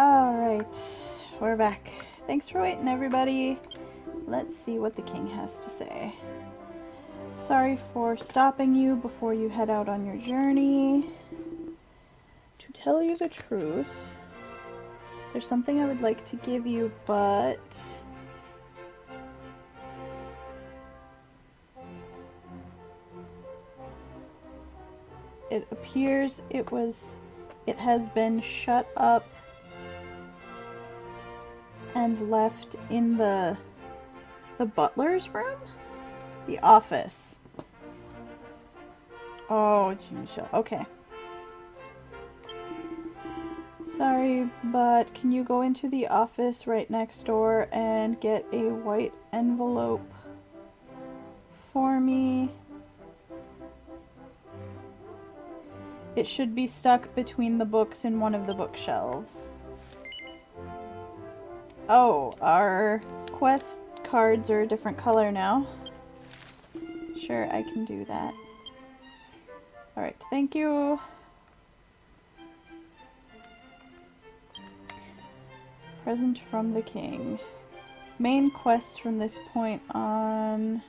Alright, we're back. Thanks for waiting, everybody. Let's see what the king has to say. Sorry for stopping you before you head out on your journey. To tell you the truth, there's something I would like to give you, but it appears it has been shut up and left in the butler's room? The office. Oh, okay. Sorry, but can you go into the office right next door and get a white envelope for me? It should be stuck between the books in one of the bookshelves. Oh, our quest cards are a different color now. Sure, I can do that. Alright, thank you. Present from the king. Main quests from this point on.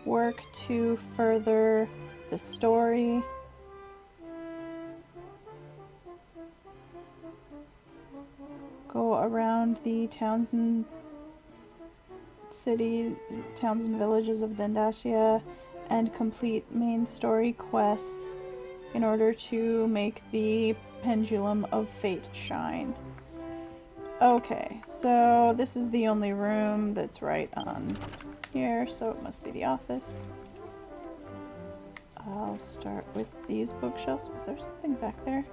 Work to further the story. Go around the towns and villages of Dendacia and complete main story quests in order to make the Pendulum of Fate shine. Okay, so this is the only room that's right on here, so it must be the office. I'll start with these bookshelves. Was there something back there?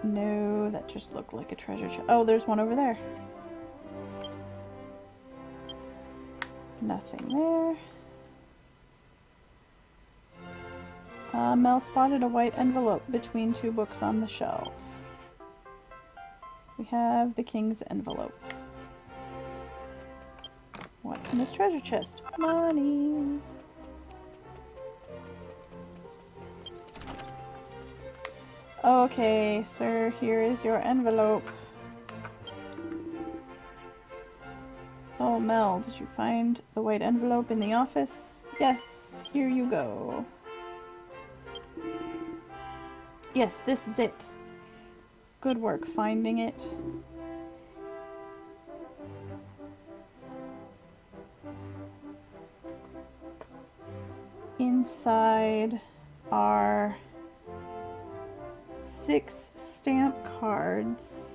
No, that just looked like a treasure chest. Oh, there's one over there. Nothing there. Mel spotted a white envelope between two books on the shelf. We have the king's envelope. What's in this treasure chest? Money! Okay, sir, here is your envelope. Oh, Mel, did you find the white envelope in the office? Yes, here you go. Yes, this is it. Good work finding it. Inside are 6 stamp cards.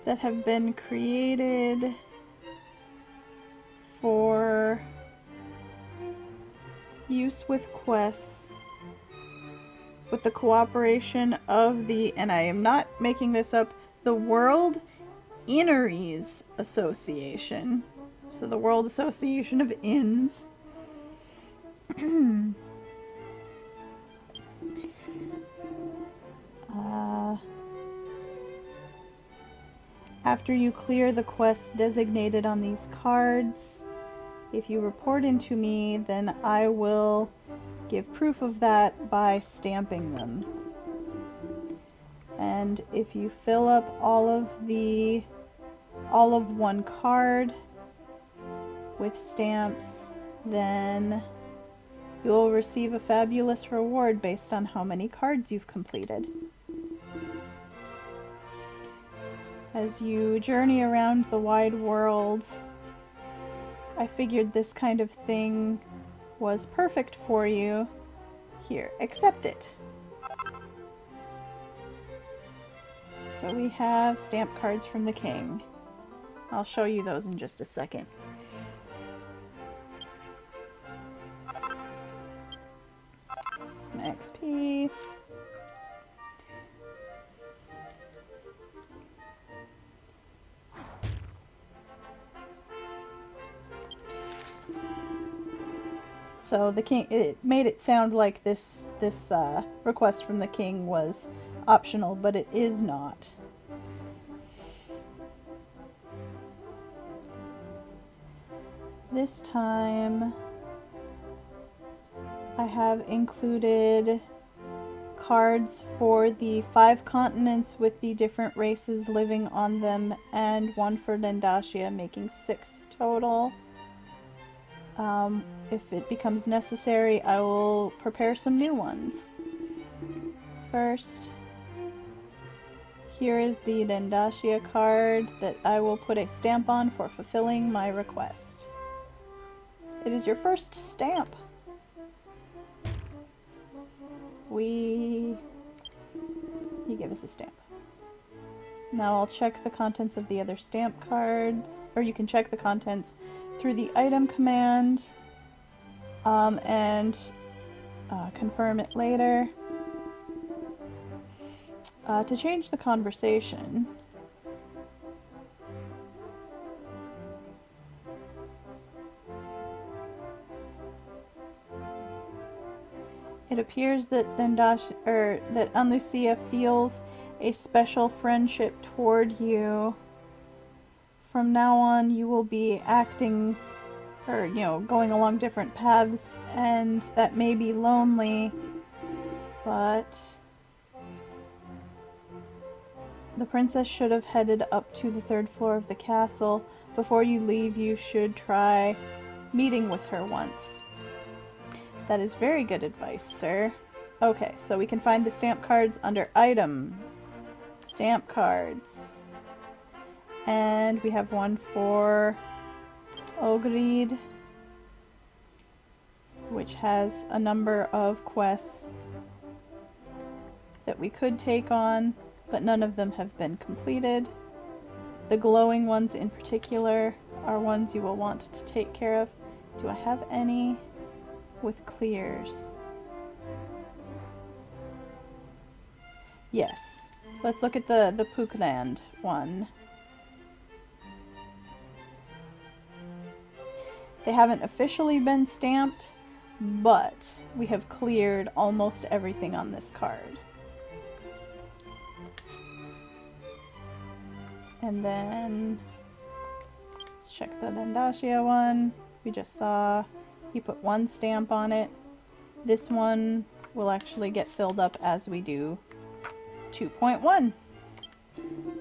That have been created for use with quests with the cooperation of the, and I am not making this up, the World Inneries Association. So the World Association of Inns. After you clear the quests designated on these cards, if you report into me, then I will give proof of that by stamping them. And if you fill up all of one card with stamps, then you'll receive a fabulous reward based on how many cards you've completed. As you journey around the wide world, I figured this kind of thing was perfect for you. Here, accept it. So we have stamp cards from the king. I'll show you those in just a second. Some XP. So the king, it made it sound like this request from the king was optional, but it is not. This time I have included cards for the 5 continents with the different races living on them, and one for Nendacia, making 6 total. If it becomes necessary, I will prepare some new ones. First, here is the Nendacia card that I will put a stamp on for fulfilling my request. It is your first stamp. He gave us a stamp. Now I'll check the contents of the other stamp cards, or you can check the contents through the item command, and confirm it later. To change the conversation, it appears that Anlucea feels a special friendship toward you. From now on, you will be acting, or, going along different paths, and that may be lonely, but the princess should have headed up to the 3rd floor of the castle. Before you leave, you should try meeting with her once. That is very good advice, sir. Okay, so we can find the stamp cards under Item. Stamp cards. And we have one for Ogrid, which has a number of quests that we could take on, but none of them have been completed. The glowing ones in particular are ones you will want to take care of. Do I have any with clears? Yes. Let's look at the Pookland one. They haven't officially been stamped, but we have cleared almost everything on this card. And then let's check the Nendacia one. We just saw he put 1 stamp on it. This one will actually get filled up as we do 2.1.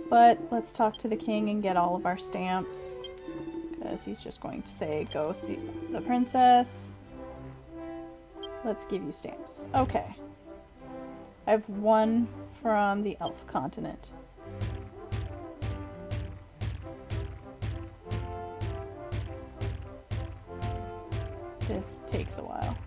But let's talk to the king and get all of our stamps, because he's just going to say, go see the princess. Let's give you stamps. Okay. I have 1 from the elf continent. This takes a while.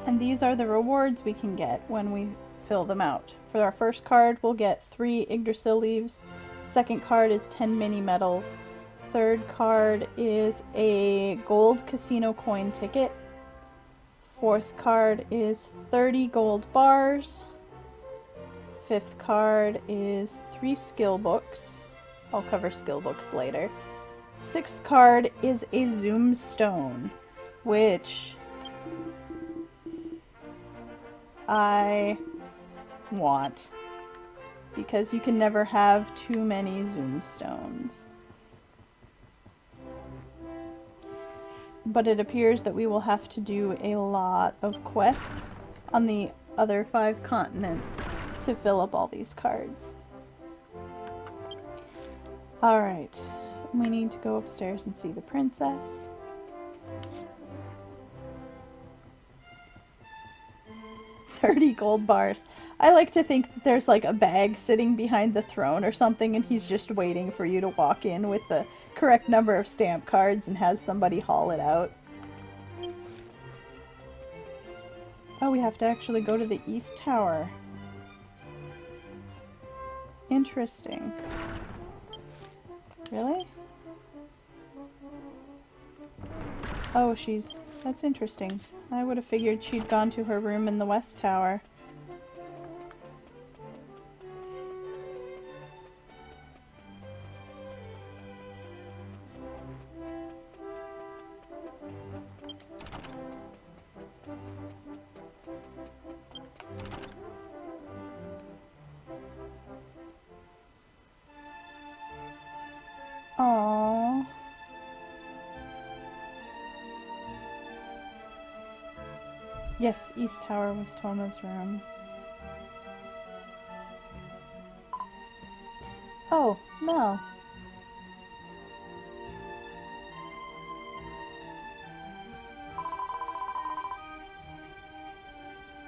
And these are the rewards we can get when we fill them out. For our first card, we'll get 3 Yggdrasil leaves. Second card is 10 mini medals. Third card is a gold casino coin ticket. Fourth card is 30 gold bars. Fifth card is 3 skill books. I'll cover skill books later. Sixth card is a zoom stone, which I want, because you can never have too many zoom stones. But it appears that we will have to do a lot of quests on the other 5 continents to fill up all these cards. Alright, we need to go upstairs and see the princess. $30 gold bars. I like to think that there's like a bag sitting behind the throne or something, and he's just waiting for you to walk in with the correct number of stamp cards and has somebody haul it out. Oh, we have to actually go to the East Tower. Interesting. Really? Oh, that's interesting. I would have figured she'd gone to her room in the West Tower. Yes, East Tower was Toma's room. Oh, Mel.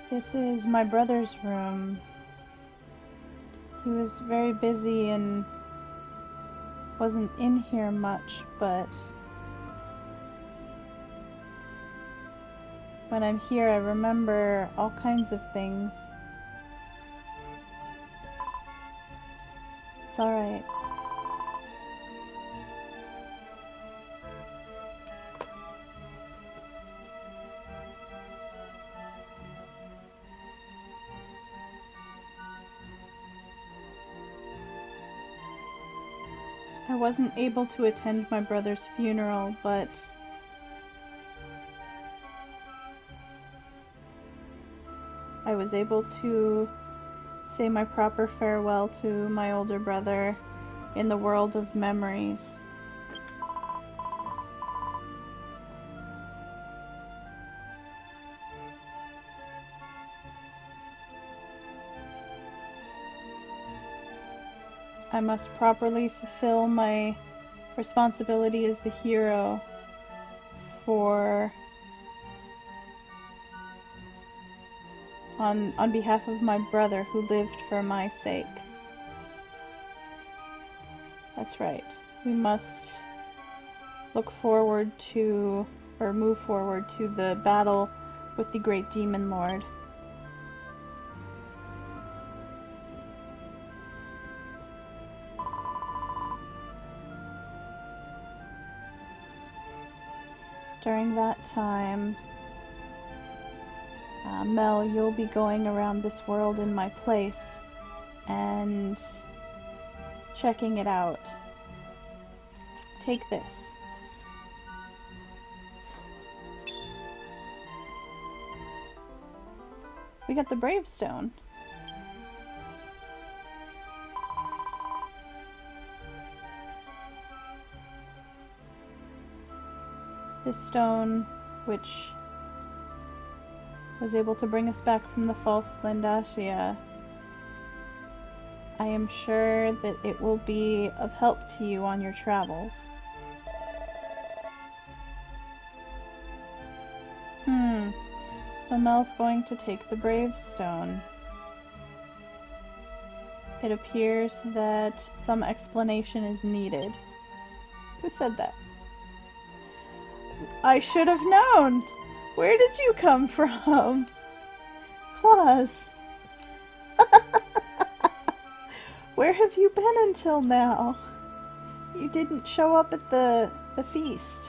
This is my brother's room. He was very busy and wasn't in here much, but when I'm here I remember all kinds of things. It's alright. I wasn't able to attend my brother's funeral, but I was able to say my proper farewell to my older brother in the world of memories. I must properly fulfill my responsibility as the hero on behalf of my brother who lived for my sake. That's right. We must look forward to, or move forward to the battle with the great demon lord. During that time, Mel, you'll be going around this world in my place and checking it out. Take this. We got the Brave Stone. This stone, which was able to bring us back from the false Landashia, I am sure that it will be of help to you on your travels. So Mel's going to take the Brave Stone. It appears that some explanation is needed. Who said that? I should have known! Where did you come from? Claus. Where have you been until now? You didn't show up at the feast.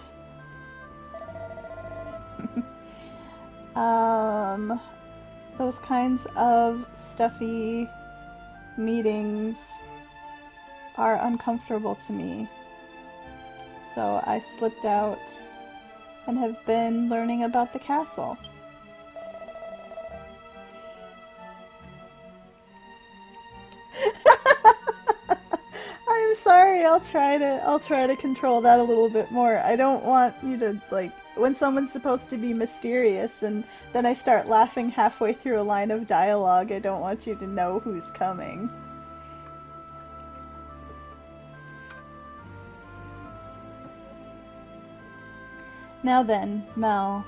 Those kinds of stuffy meetings are uncomfortable to me. So I slipped out and have been learning about the castle. I'm sorry, I'll try to control that a little bit more. I don't want you to, like, when someone's supposed to be mysterious and then I start laughing halfway through a line of dialogue, I don't want you to know who's coming. Now then, Mel.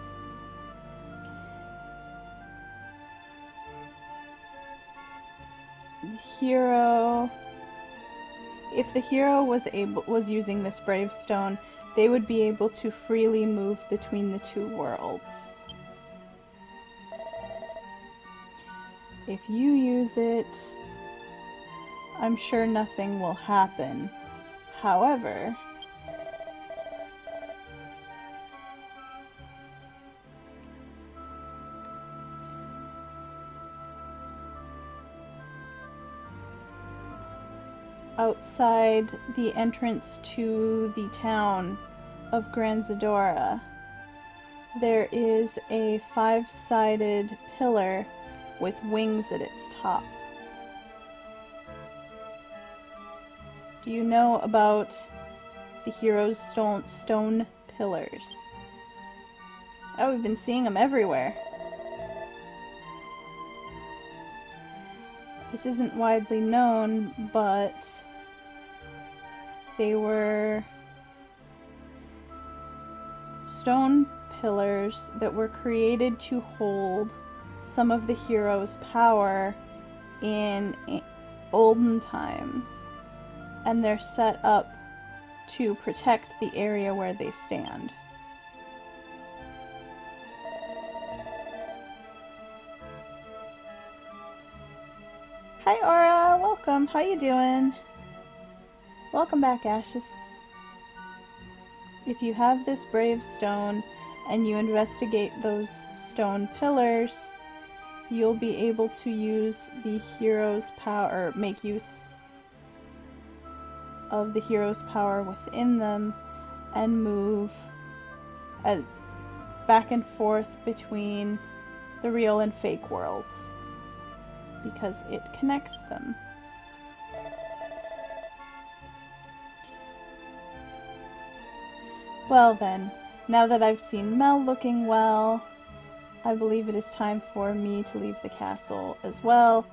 The hero... If the hero was using this Brave Stone, they would be able to freely move between the two worlds. If you use it, I'm sure nothing will happen. However, outside the entrance to the town of Gran Zadora, there is a 5-sided pillar with wings at its top. Do you know about the hero's stone pillars? Oh, we've been seeing them everywhere. This isn't widely known, but they were stone pillars that were created to hold some of the heroes' power in olden times, and they're set up to protect the area where they stand. Hi Aura, welcome. How you doing? Welcome back, Ashes. If you have this brave stone and you investigate those stone pillars, you'll be able to use the hero's power, or make use of the hero's power within them, and move back and forth between the real and fake worlds, because it connects them. Well then, now that I've seen Mel looking well, I believe it is time for me to leave the castle as well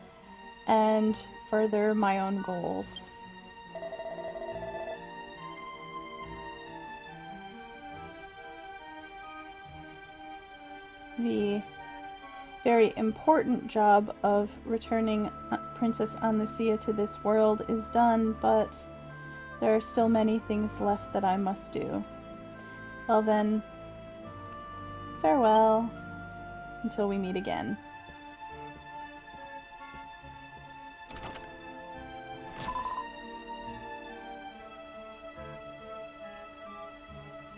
and further my own goals. The very important job of returning Princess Anlucea to this world is done, but there are still many things left that I must do. Well then, farewell until we meet again.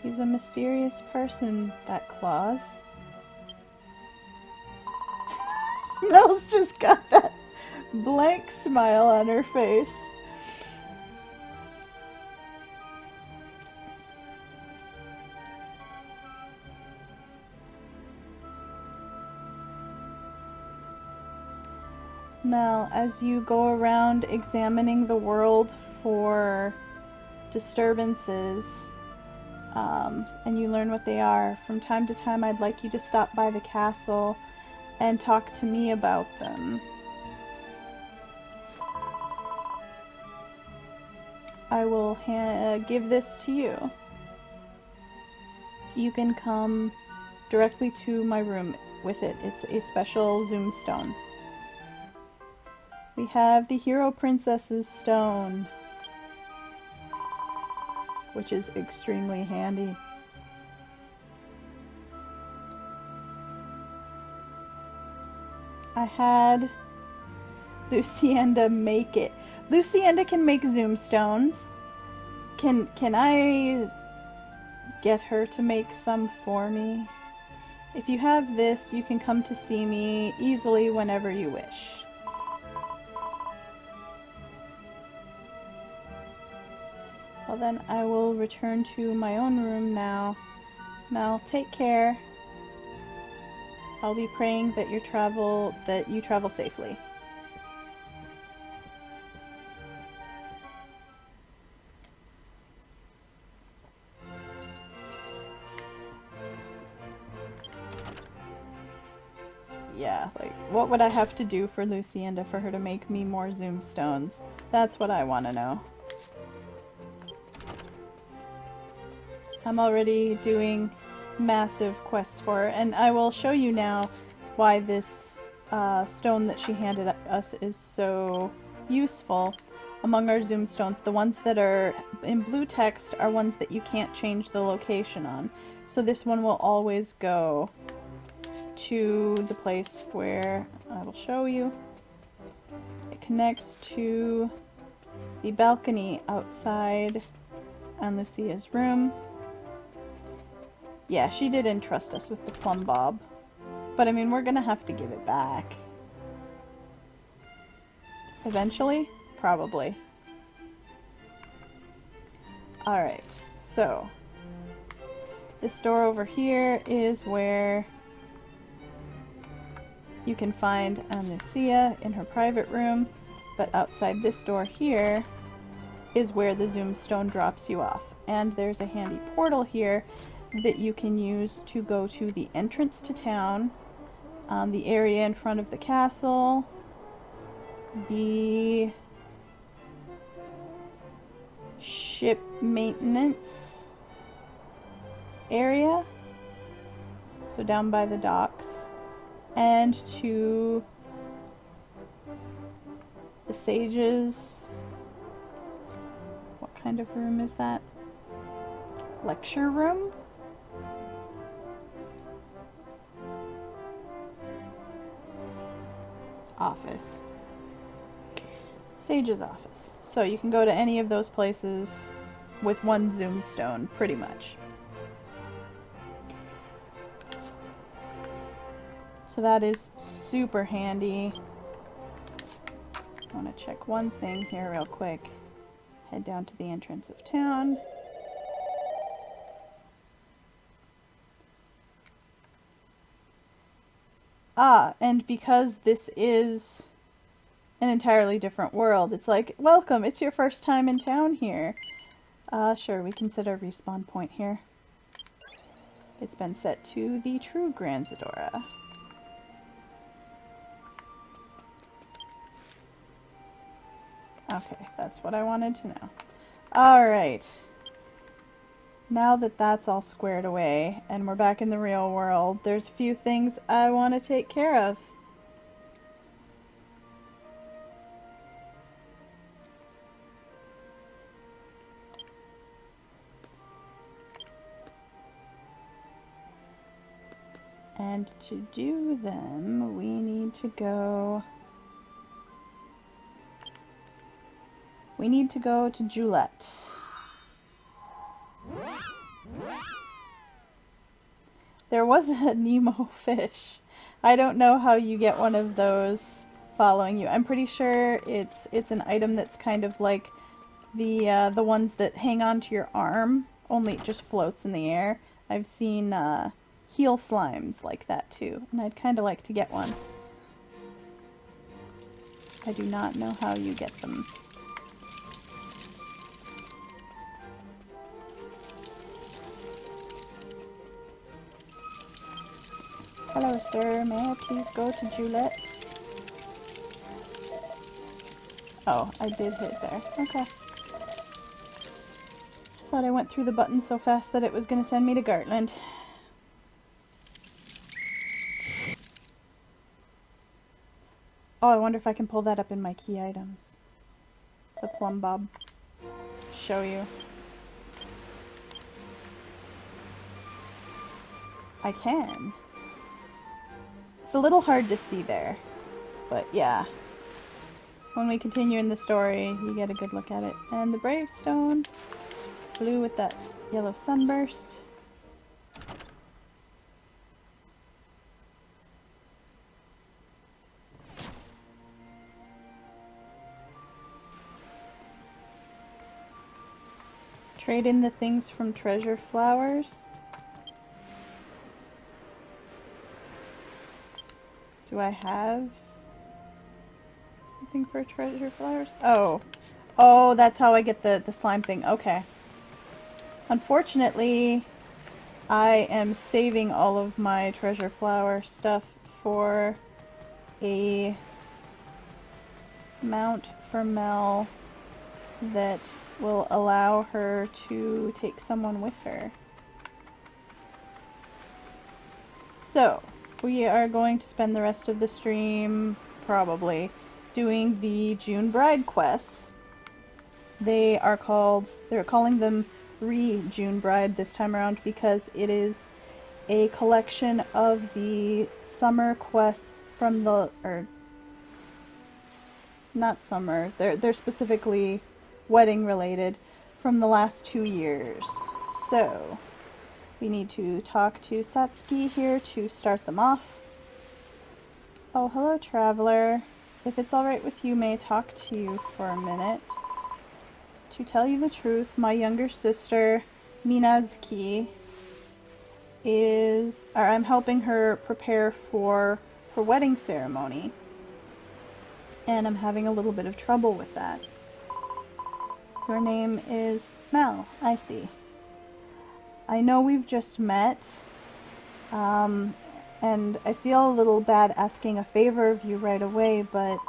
He's a mysterious person, that Claus. Mel's just got that blank smile on her face. Mel, as you go around examining the world for disturbances, and you learn what they are, from time to time I'd like you to stop by the castle and talk to me about them. I will give this to you. You can come directly to my room with it. It's a special zoom stone. We have the Hero Princess's stone, which is extremely handy. I had Lucienda make it. Lucienda can make zoom stones. Can I get her to make some for me? If you have this, you can come to see me easily whenever you wish. Well then, I will return to my own room now. Mel, take care. I'll be praying that you travel safely. Yeah, like, what would I have to do for Lucienda for her to make me more zoom stones? That's what I want to know. I'm already doing massive quests for her, and I will show you now why this stone that she handed us is so useful. Among our zoom stones, the ones that are in blue text are ones that you can't change the location on. So this one will always go to the place where I will show you. It connects to the balcony outside Anlucea's room. Yeah, she did entrust us with the plumb bob. But I mean, we're gonna have to give it back. Eventually? Probably. Alright, so this door over here is where you can find Anlucea in her private room, but outside this door here is where the zoom stone drops you off. And there's a handy portal here that you can use to go to the entrance to town, the area in front of the castle, the ship maintenance area, so down by the docks, and to the sages. What kind of room is that? Lecture room? Office. Sage's office. So you can go to any of those places with one zoom stone, pretty much. So that is super handy. I want to check one thing here real quick. Head down to the entrance of town. Ah, and because this is an entirely different world, it's like, welcome, it's your first time in town here. Sure, we can set a respawn point here. It's been set to the true Grand Zadora. Okay, that's what I wanted to know. Alright. Now that that's all squared away, and we're back in the real world, there's a few things I want to take care of. And to do them, we need to go... We need to go to Juliet. There was a Nemo fish. I don't know how you get one of those following you. I'm pretty sure it's an item that's kind of like the ones that hang onto your arm, only it just floats in the air. I've seen heel slimes like that too, and I'd kind of like to get one. I do not know how you get them. Hello, sir. May I please go to Juliet? Oh, I did hit there. Okay. I thought I went through the buttons so fast that it was going to send me to Gartland. Oh, I wonder if I can pull that up in my key items. The plumb bob. Show you. I can. It's a little hard to see there, but yeah. When we continue in the story, you get a good look at it. And the Brave Stone, blue with that yellow sunburst. Trade in the things from treasure flowers. Do I have something for treasure flowers? Oh. Oh, that's how I get the slime thing. Okay. Unfortunately, I am saving all of my treasure flower stuff for a mount for Mel that will allow her to take someone with her. So, we are going to spend the rest of the stream, probably, doing the June Bride quests. They're calling them Re-June Bride this time around because it is a collection of the summer quests from the, or, not summer, they're specifically wedding related, from the last 2 years. So, we need to talk to Satsuki here to start them off. Oh, hello, traveler. If it's alright with you, may I talk to you for a minute? To tell you the truth, my younger sister, Minazuki, I'm helping her prepare for her wedding ceremony. And I'm having a little bit of trouble with that. Your name is Mel, I see. I know we've just met, and I feel a little bad asking a favor of you right away, but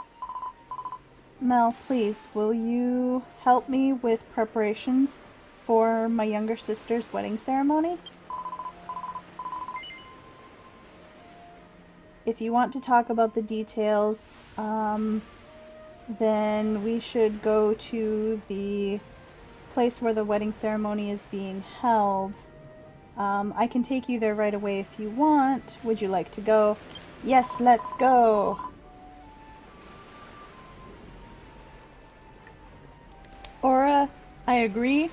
Mel, please, will you help me with preparations for my younger sister's wedding ceremony? If you want to talk about the details, then we should go to the place where the wedding ceremony is being held. I can take you there right away if you want. Would you like to go? Yes, let's go! Aura, I agree.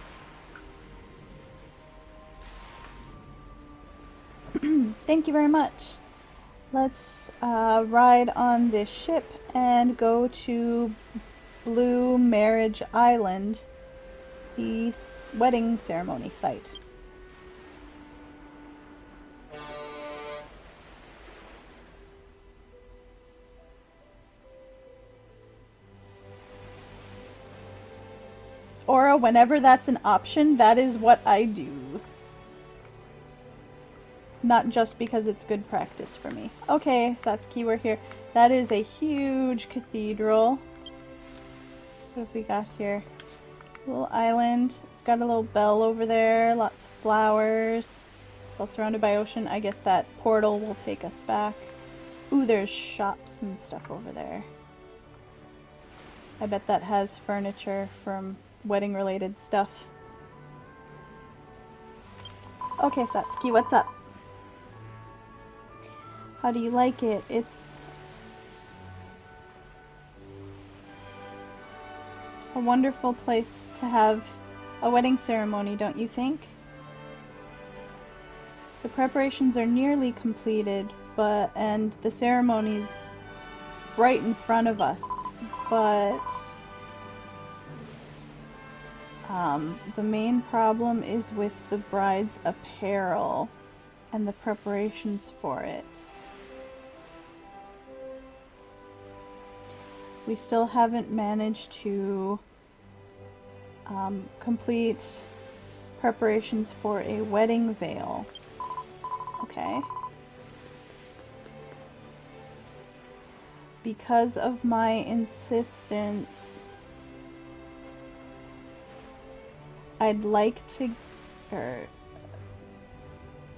Thank you very much. Let's ride on this ship and go to Blue Marriage Island, the wedding ceremony site. Aura, whenever that's an option, that is what I do. Not just because it's good practice for me. Okay, Satsuki, we're here. That is a huge cathedral. What have we got here? Little island. It's got a little bell over there. Lots of flowers. It's all surrounded by ocean. I guess that portal will take us back. Ooh, there's shops and stuff over there. I bet that has furniture from wedding related stuff. Okay, Satsuki, what's up? How do you like it? It's a wonderful place to have a wedding ceremony, don't you think? The preparations are nearly completed, and the ceremony's right in front of us, but the main problem is with the bride's apparel and the preparations for it. We still haven't managed to complete preparations for a wedding veil. Okay. Because of my insistence, I'd like to,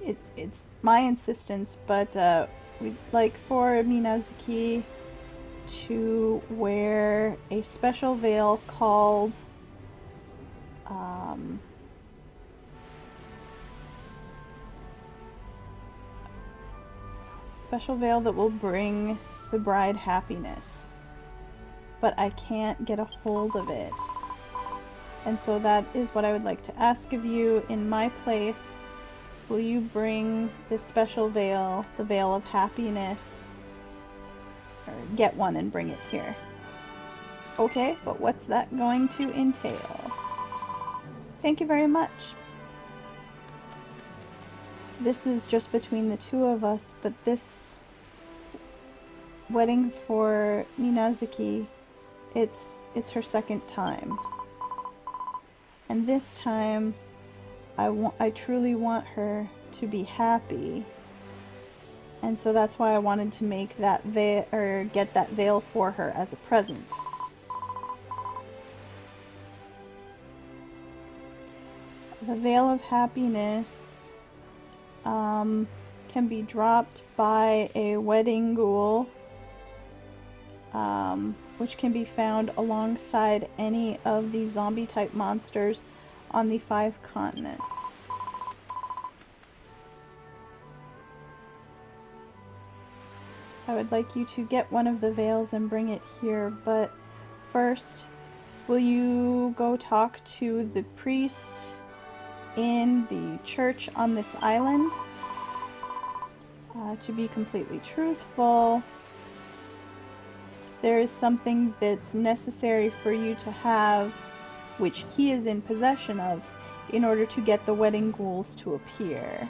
it's my insistence, but we'd like for Minazuki to wear a special veil called special veil that will bring the bride happiness, but I can't get a hold of it, and so that is what I would like to ask of you. In my place, will you bring this special veil, the veil of happiness, or get one and bring it here? Okay, but what's that going to entail? Thank you very much. This is just between the two of us, but this wedding for Minazuki, it's her second time. And this time, I truly want her to be happy. And so that's why I wanted to make that veil, or get that veil for her as a present. The veil of happiness can be dropped by a wedding ghoul, which can be found alongside any of the zombie type monsters on the 5 continents. I would like you to get one of the veils and bring it here, but first, will you go talk to the priest in the church on this island? To be completely truthful, there is something that's necessary for you to have, which he is in possession of, in order to get the wedding ghouls to appear.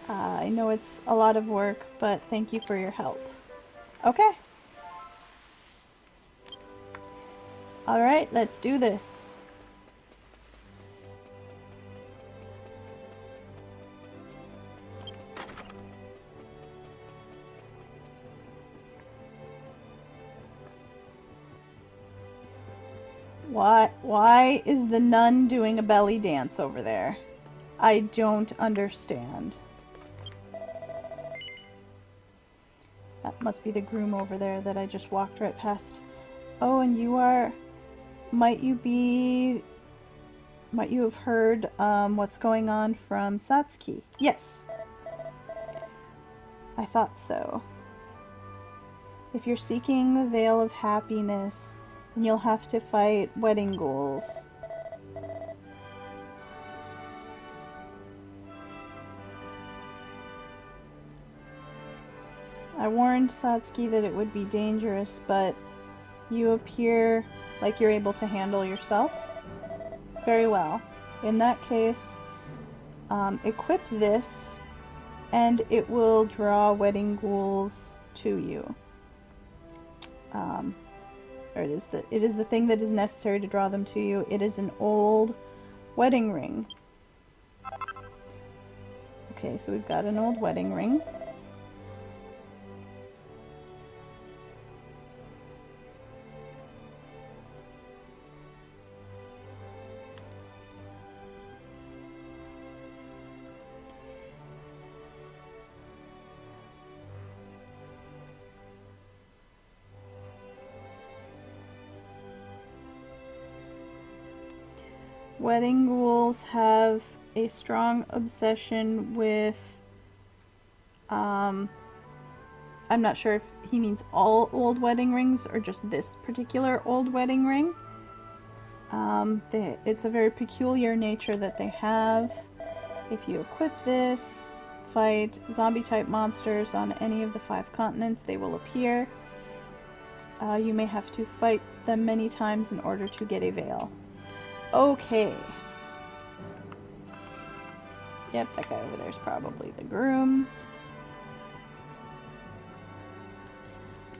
I know it's a lot of work, but thank you for your help. Okay. Alright, let's do this. Why is the nun doing a belly dance over there? I don't understand. That must be the groom over there that I just walked right past. Oh, and you are... Might you have heard what's going on from Satsuki? Yes. I thought so. If you're seeking the veil of happiness, then you'll have to fight wedding ghouls. I warned Satsuki that it would be dangerous, but you appear like you're able to handle yourself. Very well. In that case, equip this, and it will draw wedding ghouls to you. Or it is the thing that is necessary to draw them to you. It is an old wedding ring. Okay, so we've got an old wedding ring. Wedding ghouls have a strong obsession with, I'm not sure if he means all old wedding rings or just this particular old wedding ring. It's a very peculiar nature that they have. If you equip this, fight zombie-type monsters on any of the 5 continents, they will appear. You may have to fight them many times in order to get a veil. Okay. Yep, that guy over there is probably the groom.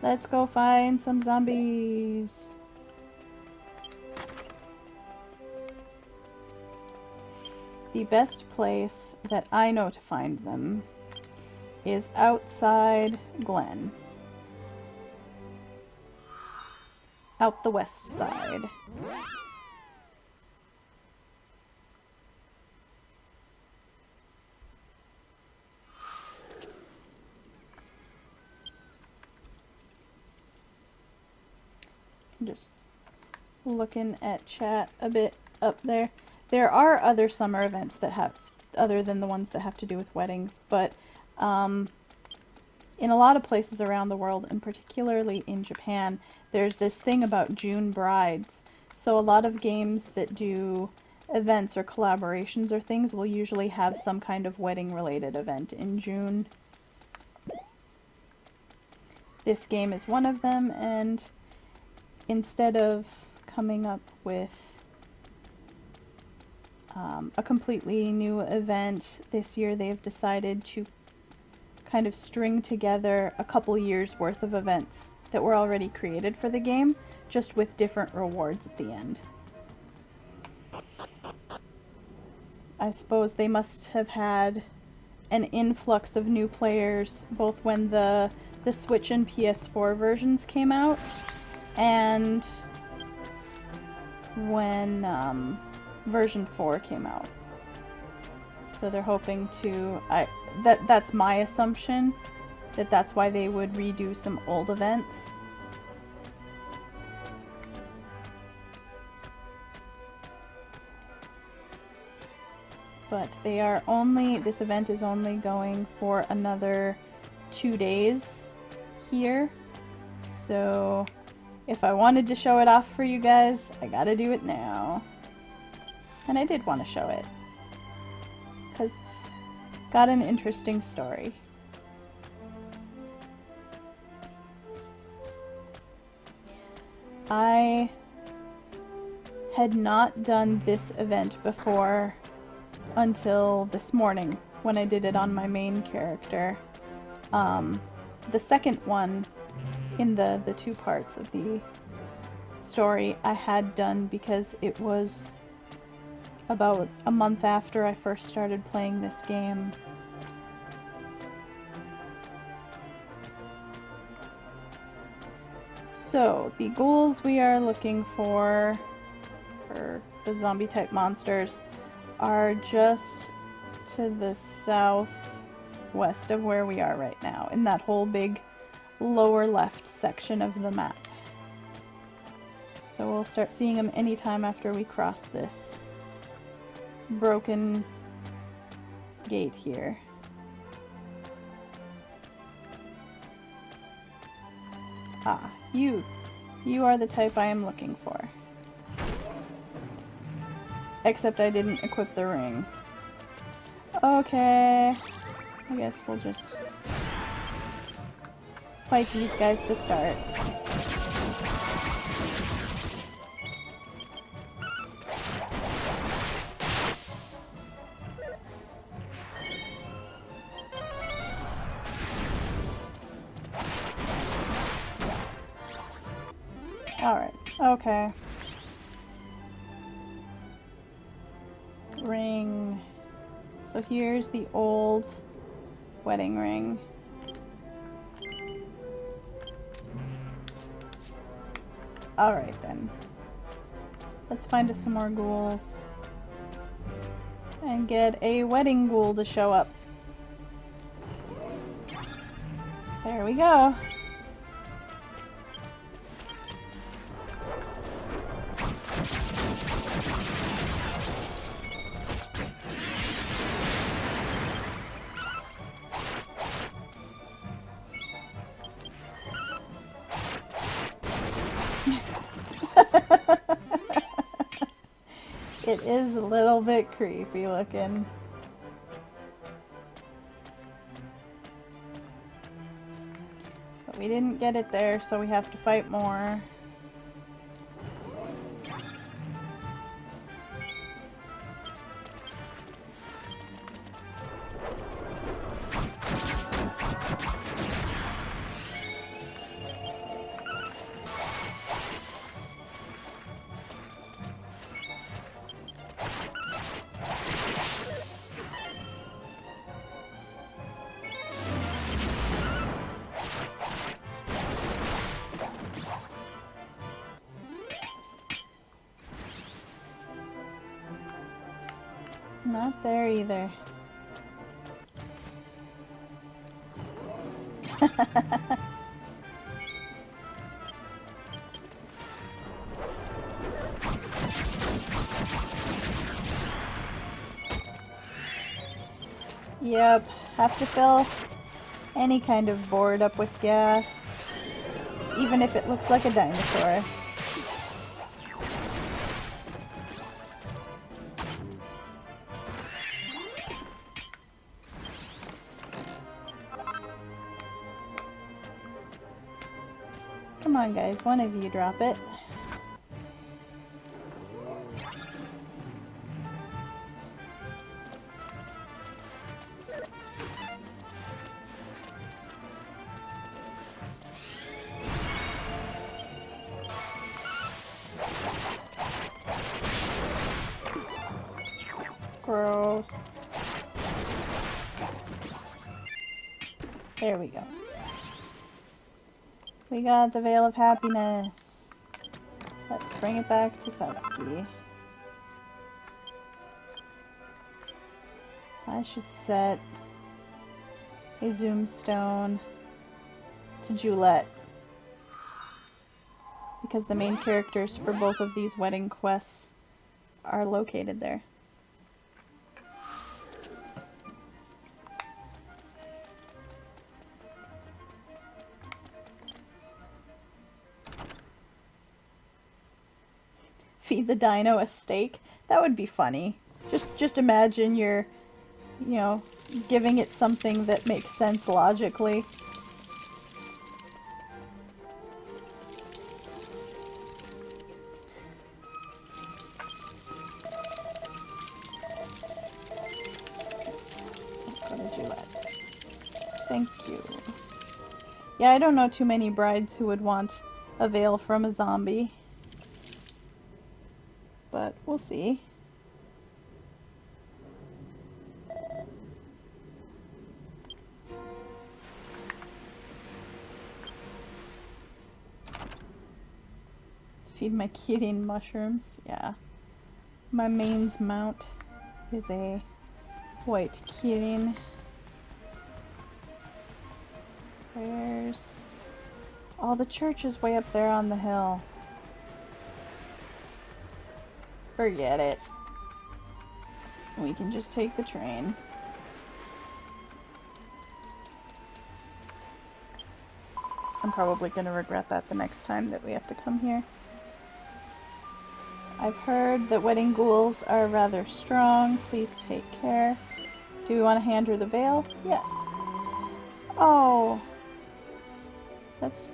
Let's go find some zombies. The best place that I know to find them is outside Glen. Out the west side. Just looking at chat a bit up there. There are other summer events that have, other than the ones that have to do with weddings, but in a lot of places around the world, and particularly in Japan, there's this thing about June brides. So a lot of games that do events or collaborations or things will usually have some kind of wedding-related event in June. This game is one of them, and instead of coming up with a completely new event this year, they've decided to kind of string together a couple years worth of events that were already created for the game, just with different rewards at the end. I suppose they must have had an influx of new players both when the Switch and PS4 versions came out, and when version 4 came out. So they're hoping to, that's my assumption, that's why they would redo some old events. But they are only, this event is only going for another 2 days here. So if I wanted to show it off for you guys, I gotta do it now. And I did want to show it, because it's got an interesting story. I had not done this event before until this morning when I did it on my main character. The second one in the 2 parts of the story I had done because it was about a month after I first started playing this game. So, the ghouls we are looking for or the zombie type monsters, are just to the southwest of where we are right now, in that whole big lower left section of the map. So we'll start seeing them anytime after we cross this broken gate here. Ah, you are the type I am looking for. Except I didn't equip the ring. Okay, I guess we'll just fight these guys to start. Alright, okay. Ring. So here's the old wedding ring. Alright then. Let's find us some more ghouls. And get a wedding ghoul to show up. There we go. It is a little bit creepy looking. But we didn't get it there, so we have to fight more. Not there either. Yep, have to fill any kind of board up with gas, even if it looks like a dinosaur. Come on guys, one of you drop it. Gross. There we go. We got the Veil of Happiness. Let's bring it back to Satsuki. I should set a zoom stone to Julette, because the main characters for both of these wedding quests are located there. Feed the dino a steak? That would be funny. Just imagine you're, you know, giving it something that makes sense logically. Go to Julette. Thank you. Yeah, I don't know too many brides who would want a veil from a zombie. But we'll see. Feed my kitty mushrooms, yeah. My main's mount is a white kirin. Prayers. Oh, the church is way up there on the hill. Forget it. We can just take the train. I'm probably going to regret that the next time that we have to come here. I've heard that wedding ghouls are rather strong. Please take care. Do we want to hand her the veil? Yes. Oh. That's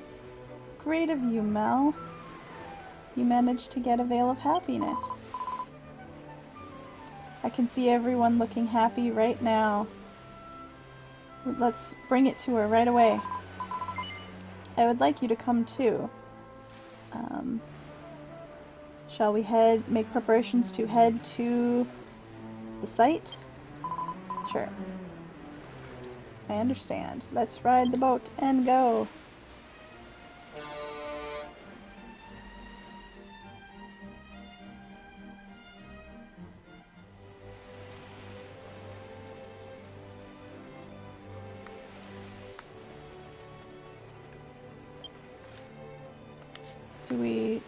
great of you, Mel. You managed to get a veil of happiness. I can see everyone looking happy right now. Let's bring it to her right away. I would like you to come too. Shall we make preparations to head to the site? Sure. I understand. Let's ride the boat and go.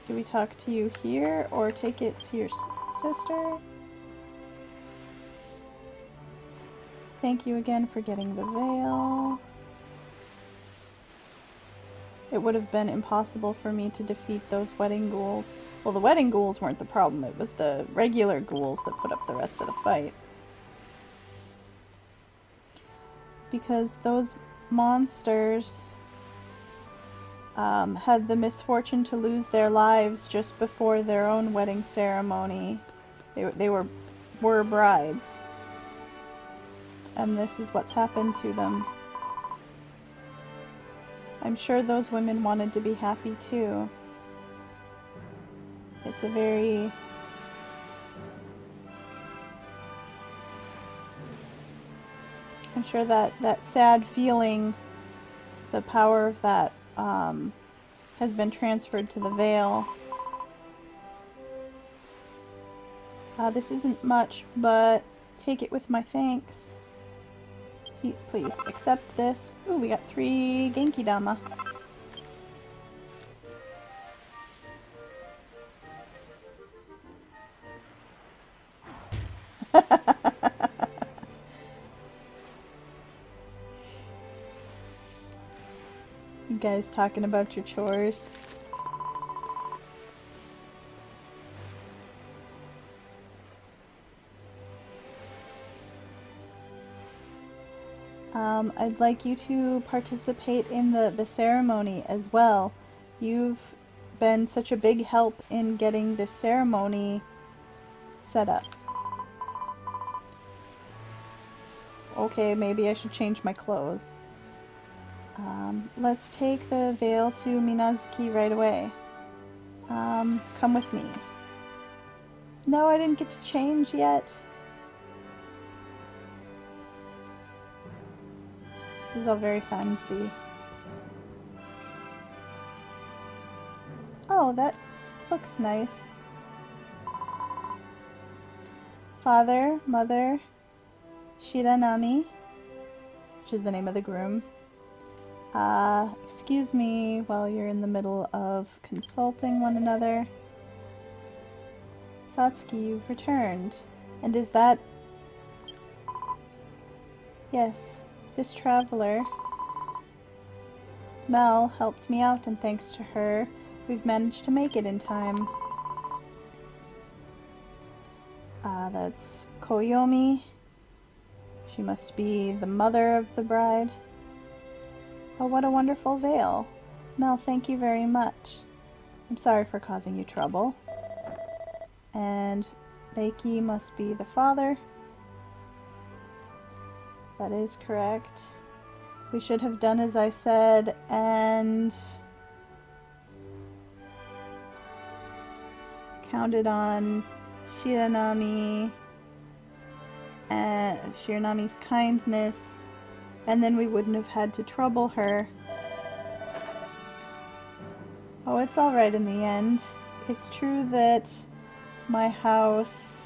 Do we talk to you here or take it to your sister? Thank you again for getting the veil. It would have been impossible for me to defeat those wedding ghouls. Well, the wedding ghouls weren't the problem. It was the regular ghouls that put up the rest of the fight. Because those monsters had the misfortune to lose their lives just before their own wedding ceremony. They were brides. And this is what's happened to them. I'm sure those women wanted to be happy too. It's a very... I'm sure that sad feeling, the power of that has been transferred to the veil. This isn't much, but take it with my thanks. Please accept this. Ooh, we got 3 Genki Dama. You guys talking about your chores? I'd like you to participate in the ceremony as well. You've been such a big help in getting this ceremony set up. Okay, maybe I should change my clothes. Let's take the veil to Minazuki right away. Come with me. No, I didn't get to change yet. This is all very fancy. Oh, that looks nice. Father, Mother, Shiranami, which is the name of the groom. Excuse me while you're in the middle of consulting one another. Satsuki, you've returned. And is that... Yes, this traveler. Mel helped me out, and thanks to her, we've managed to make it in time. That's Koyomi. She must be the mother of the bride. Oh, what a wonderful veil. Mel, thank you very much. I'm sorry for causing you trouble. And Reiki must be the father. That is correct. We should have done as I said and counted on Shiranami and Shiranami's kindness, and then we wouldn't have had to trouble her. Oh, it's alright in the end. It's true that my house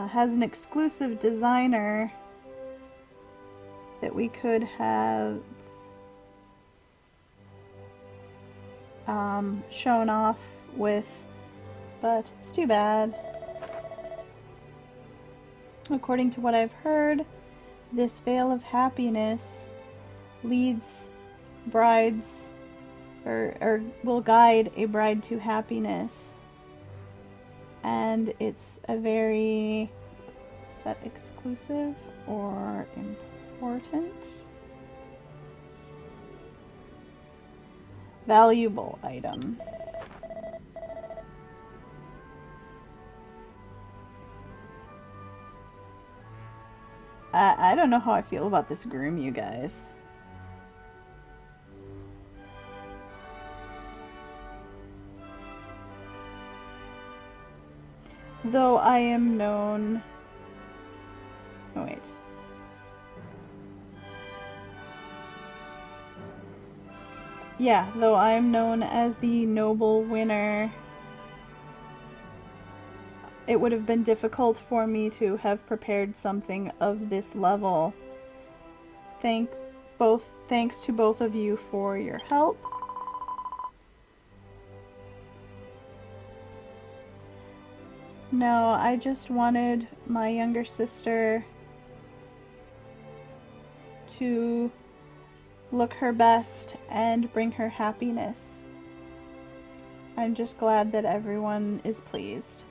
has an exclusive designer that we could have shown off with, but it's too bad. According to what I've heard, this veil of happiness leads brides, or will guide a bride to happiness. And it's a very, is that exclusive or important? Valuable item. I don't know how I feel about this groom, you guys. Though I am known... Oh, wait. Yeah, though I am known as the noble winner, it would have been difficult for me to have prepared something of this level. Thanks to both of you for your help. No, I just wanted my younger sister to look her best and bring her happiness. I'm just glad that everyone is pleased.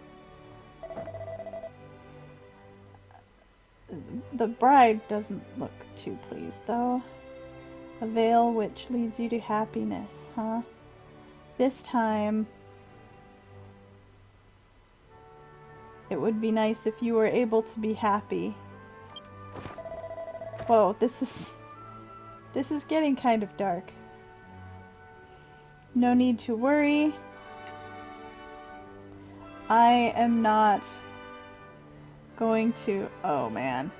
The bride doesn't look too pleased, though. A veil which leads you to happiness, huh? This time, it would be nice if you were able to be happy. Whoa, this is getting kind of dark. No need to worry. I am not going to, oh man,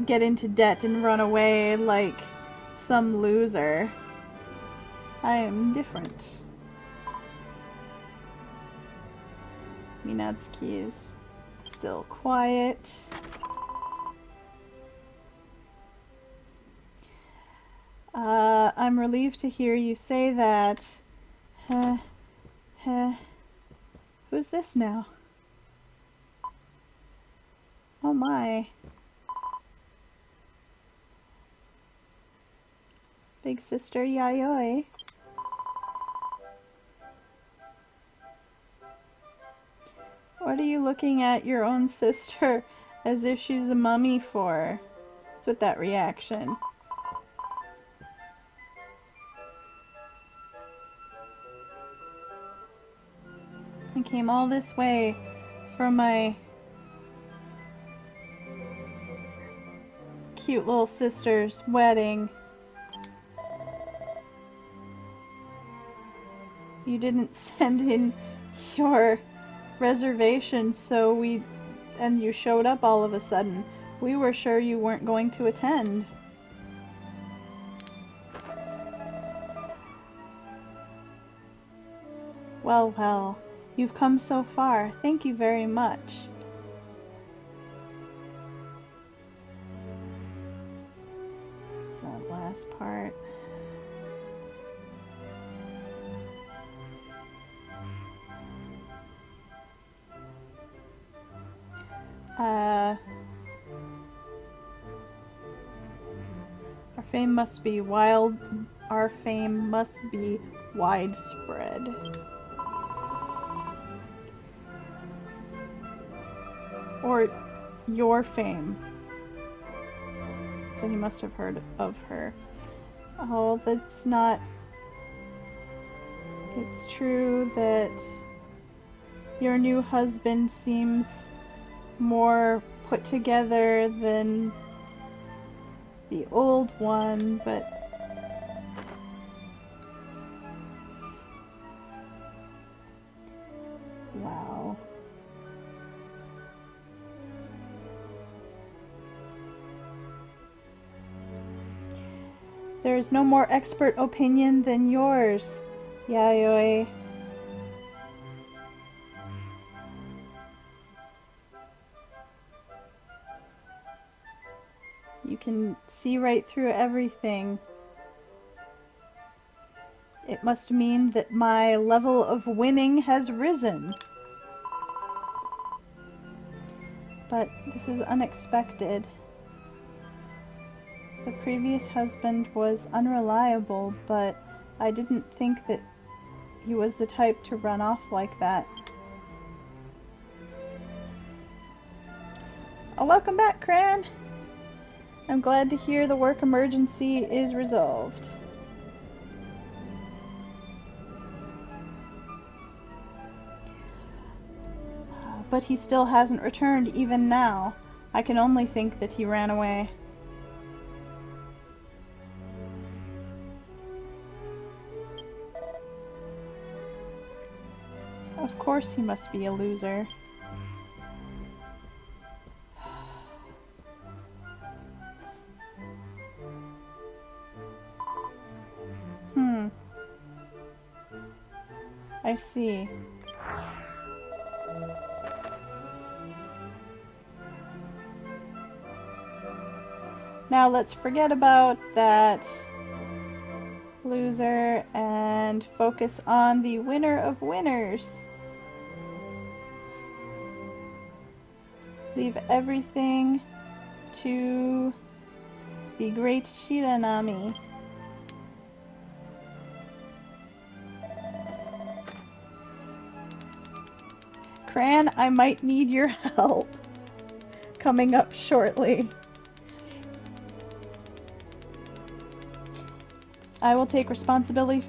get into debt and run away like some loser. I am different. Minatsuki is still quiet. I'm relieved to hear you say that. Who's this now? Oh my. Big sister Yayoi. What are you looking at your own sister as if she's a mummy for? What's with that reaction? I came all this way for my cute little sister's wedding. You didn't send in your reservation, and you showed up all of a sudden. We were sure you weren't going to attend. Well, well. You've come so far. Thank you very much. It's that last part. Our fame must be wild. Our fame must be widespread. Or your fame. So he must have heard of her. Oh, that's not... It's true that your new husband seems more put together than the old one, but... Wow. There is no more expert opinion than yours, Yayoi. You can see right through everything. It must mean that my level of winning has risen. But this is unexpected. The previous husband was unreliable, but I didn't think that he was the type to run off like that. Oh, welcome back, Cran! I'm glad to hear the work emergency is resolved. But he still hasn't returned even now. I can only think that he ran away. Of course he must be a loser. I see. Now let's forget about that loser and focus on the winner of winners. Leave everything to the great Shiranami. Cran, I might need your help coming up shortly. I will take responsibility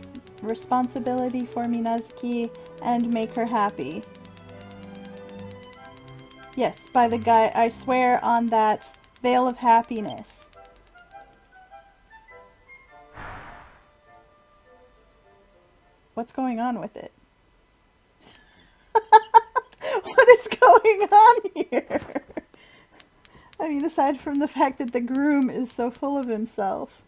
for Minazuki and make her happy. Yes, by the guy, I swear on that veil of happiness. What's going on with it? What is going on here? I mean, aside from the fact that the groom is so full of himself.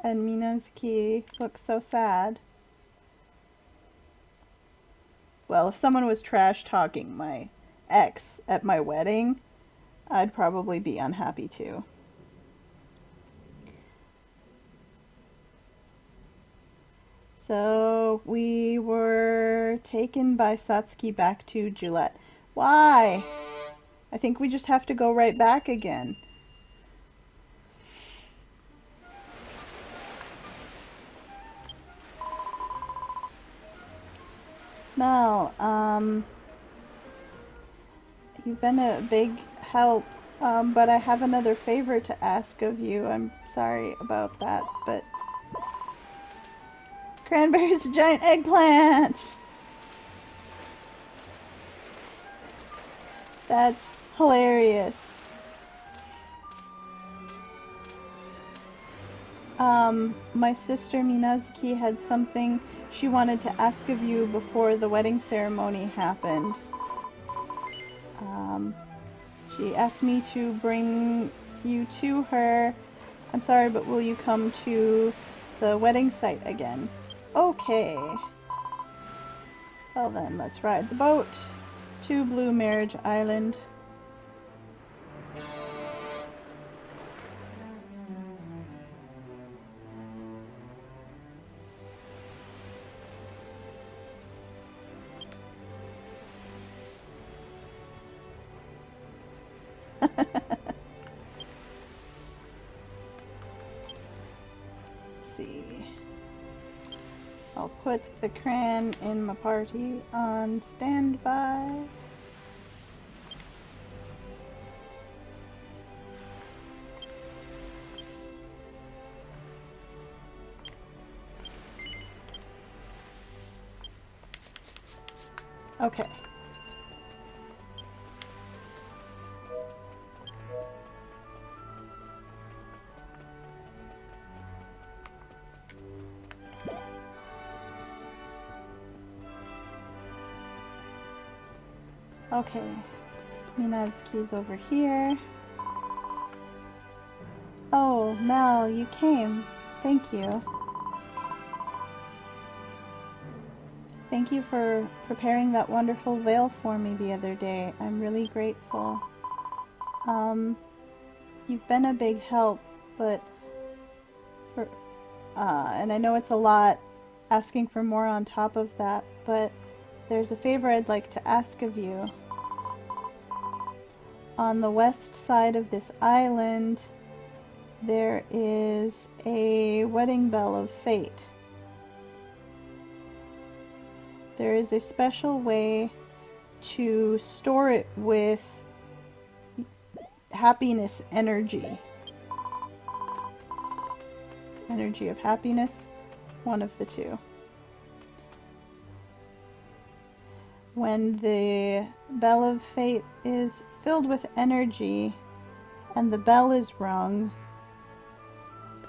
And Minazuki looks so sad. Well, if someone was trash talking my ex at my wedding, I'd probably be unhappy too. So we were taken by Satsuki back to Gillette. Why? I think we just have to go right back again. Mel, you've been a big help, but I have another favor to ask of you. I'm sorry about that, but... Cranberry's a giant eggplant! That's hilarious. My sister Minazuki had something she wanted to ask of you before the wedding ceremony happened. She asked me to bring you to her. I'm sorry, but will you come to the wedding site again? Okay. Well then, let's ride the boat to Blue Marriage Island. See. I'll put the Cran in my party on standby. Okay. Okay, Minazuki's over here. Oh, Mel, you came. Thank you. Thank you for preparing that wonderful veil for me the other day. I'm really grateful. You've been a big help, but and I know it's a lot asking for more on top of that, but there's a favor I'd like to ask of you. On the west side of this island, there is a wedding bell of fate. There is a special way to store it with happiness energy. Energy of happiness, one of the two. When the bell of fate is filled with energy and the bell is rung,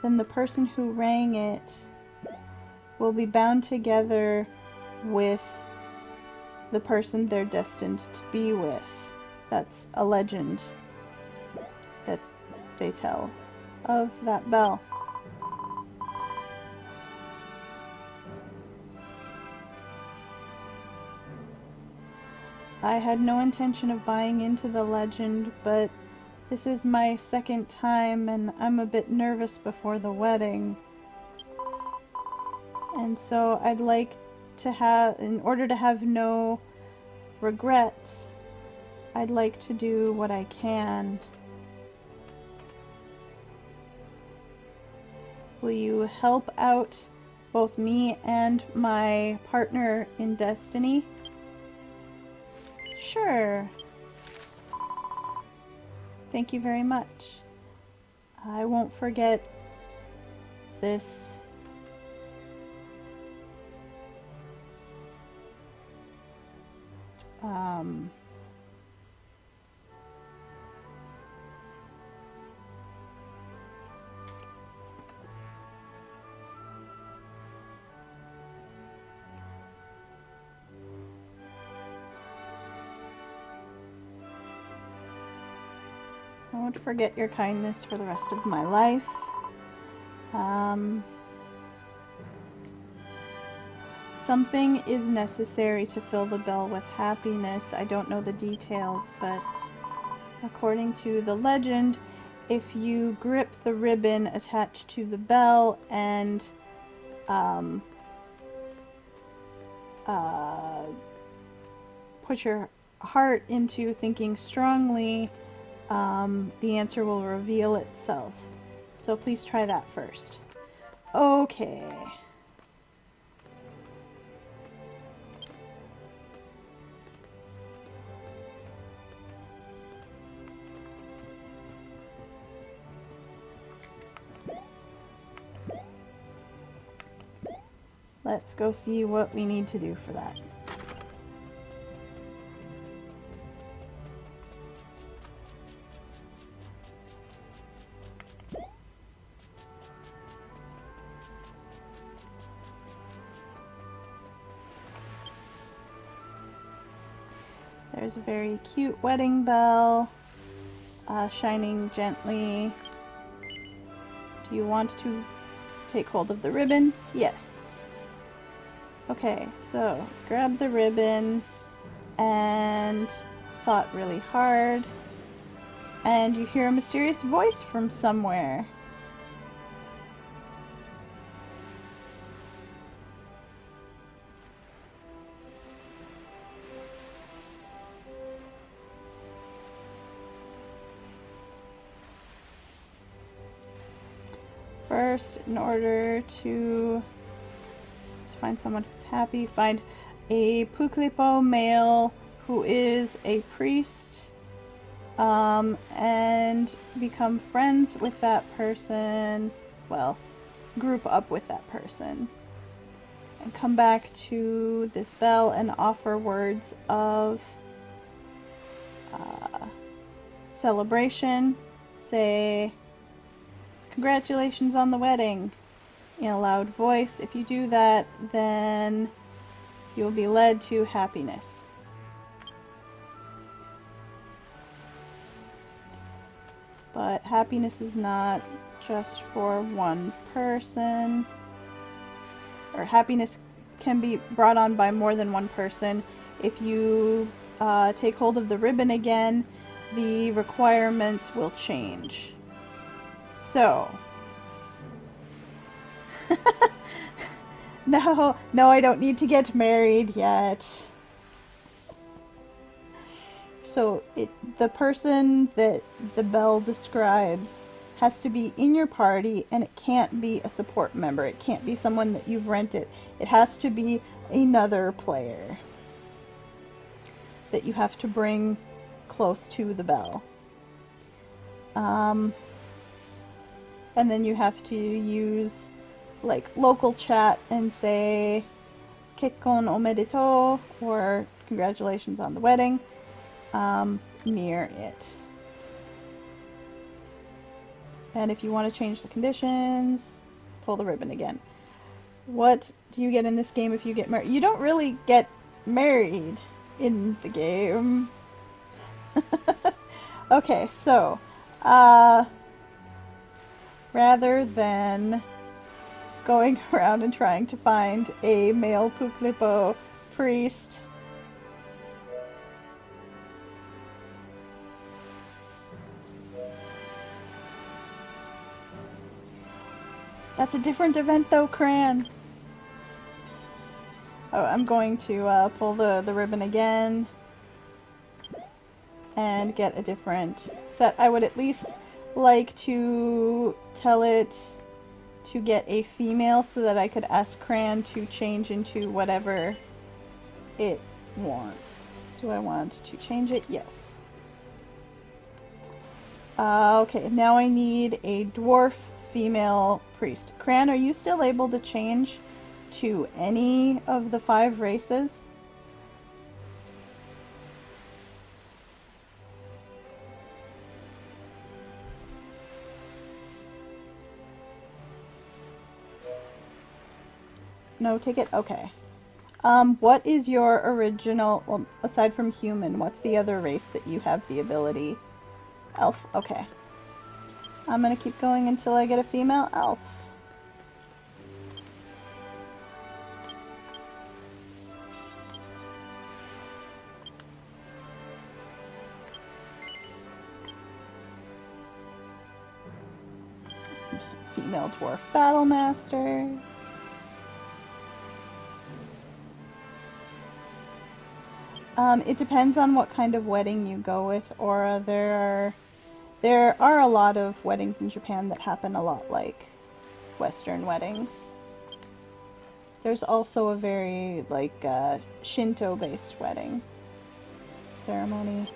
then the person who rang it will be bound together with the person they're destined to be with. That's a legend that they tell of that bell. I had no intention of buying into the legend, but this is my second time and I'm a bit nervous before the wedding. And so I'd like to have, in order to have no regrets, I'd like to do what I can. Will you help out both me and my partner in destiny? Sure. Thank you very much. I won't forget this. I won't forget your kindness for the rest of my life. Something is necessary to fill the bell with happiness. I don't know the details, but according to the legend, if you grip the ribbon attached to the bell and put your heart into thinking strongly, the answer will reveal itself. So please try that first. Okay. Let's go see what we need to do for that. There's a very cute wedding bell, shining gently. Do you want to take hold of the ribbon? Yes. Okay, so grab the ribbon and thought really hard, and you hear a mysterious voice from somewhere. First, in order to find someone who's happy, find a Puklipo male who is a priest, and become friends with that person. Well, group up with that person. And come back to this bell and offer words of celebration. Say, "Congratulations on the wedding," in a loud voice. If you do that, then you'll be led to happiness. But happiness is not just for one person, or happiness can be brought on by more than one person. If you take hold of the ribbon again, the requirements will change. So, no, I don't need to get married yet. So the person that the bell describes has to be in your party, and it can't be a support member. It can't be someone that you've rented. It has to be another player that you have to bring close to the bell. And then you have to use like local chat and say kekkon omedetou, or congratulations on the wedding, near it. And if you want to change the conditions, pull the ribbon again. What do you get in this game if you get married? You don't really get married in the game. Okay, so rather than going around and trying to find a male Puklipo priest, that's a different event though, Cran. Oh, I'm going to pull the ribbon again and get a different set. I would at least like to tell it to get a female so that I could ask Cran to change into whatever it wants. Do I want to change it? Yes. Okay, now I need a dwarf female priest. Cran, are you still able to change to any of the 5 races? No ticket? Okay. What is your original, well, aside from human, what's the other race that you have the ability? Elf. Okay. I'm gonna keep going until I get a female elf. Female dwarf battle master. It depends on what kind of wedding you go with, Aura. There are a lot of weddings in Japan that happen a lot like Western weddings. There's also a very, like, Shinto-based wedding ceremony.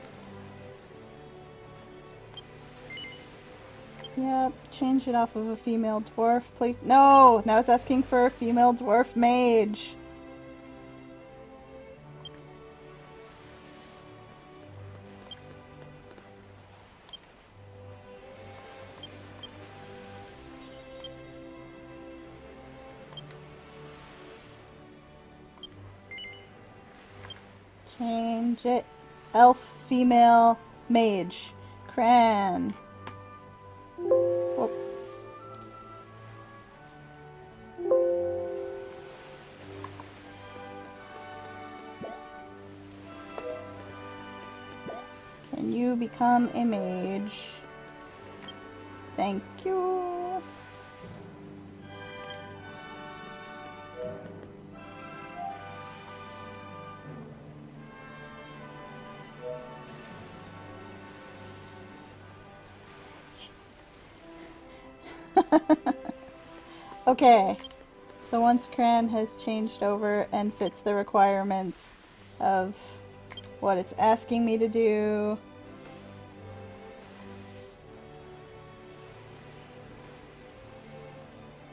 Yep, change it off of a female dwarf, please. No! Now it's asking for a female dwarf mage. Change it. Elf, female, mage. Cran. Oh. Can you become a mage? Thank you. Okay, so once Cran has changed over and fits the requirements of what it's asking me to do,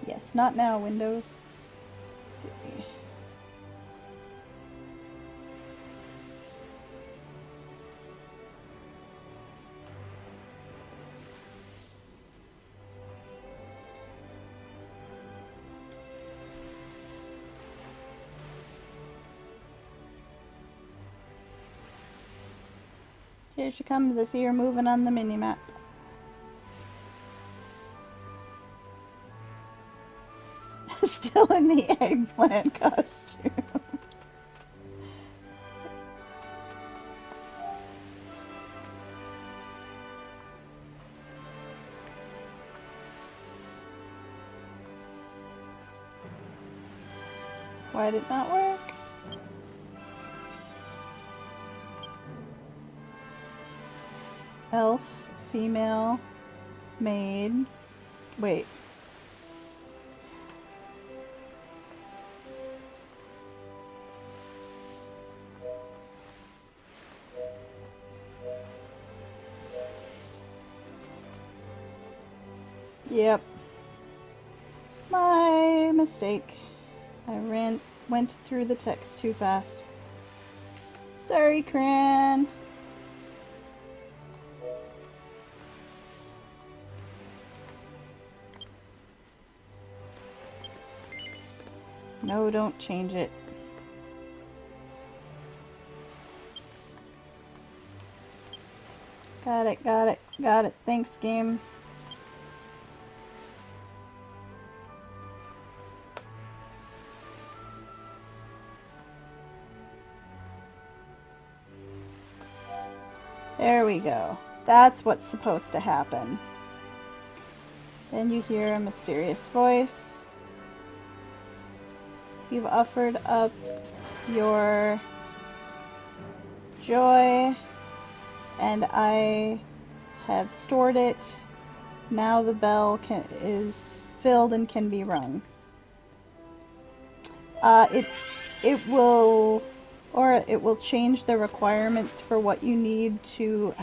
yes, not now, Windows. Let's see. Here she comes. I see her moving on the minimap. still in the eggplant costume. Why did it not work? Elf, female, maid. Wait. Yep. My mistake. I went through the text too fast. Sorry, Cran. No, don't change it. Got it, got it, got it. Thanks, game. There we go. That's what's supposed to happen. Then you hear a mysterious voice. You've offered up your joy, and I have stored it. Now the bell is filled and can be rung. It will change the requirements for what you need to,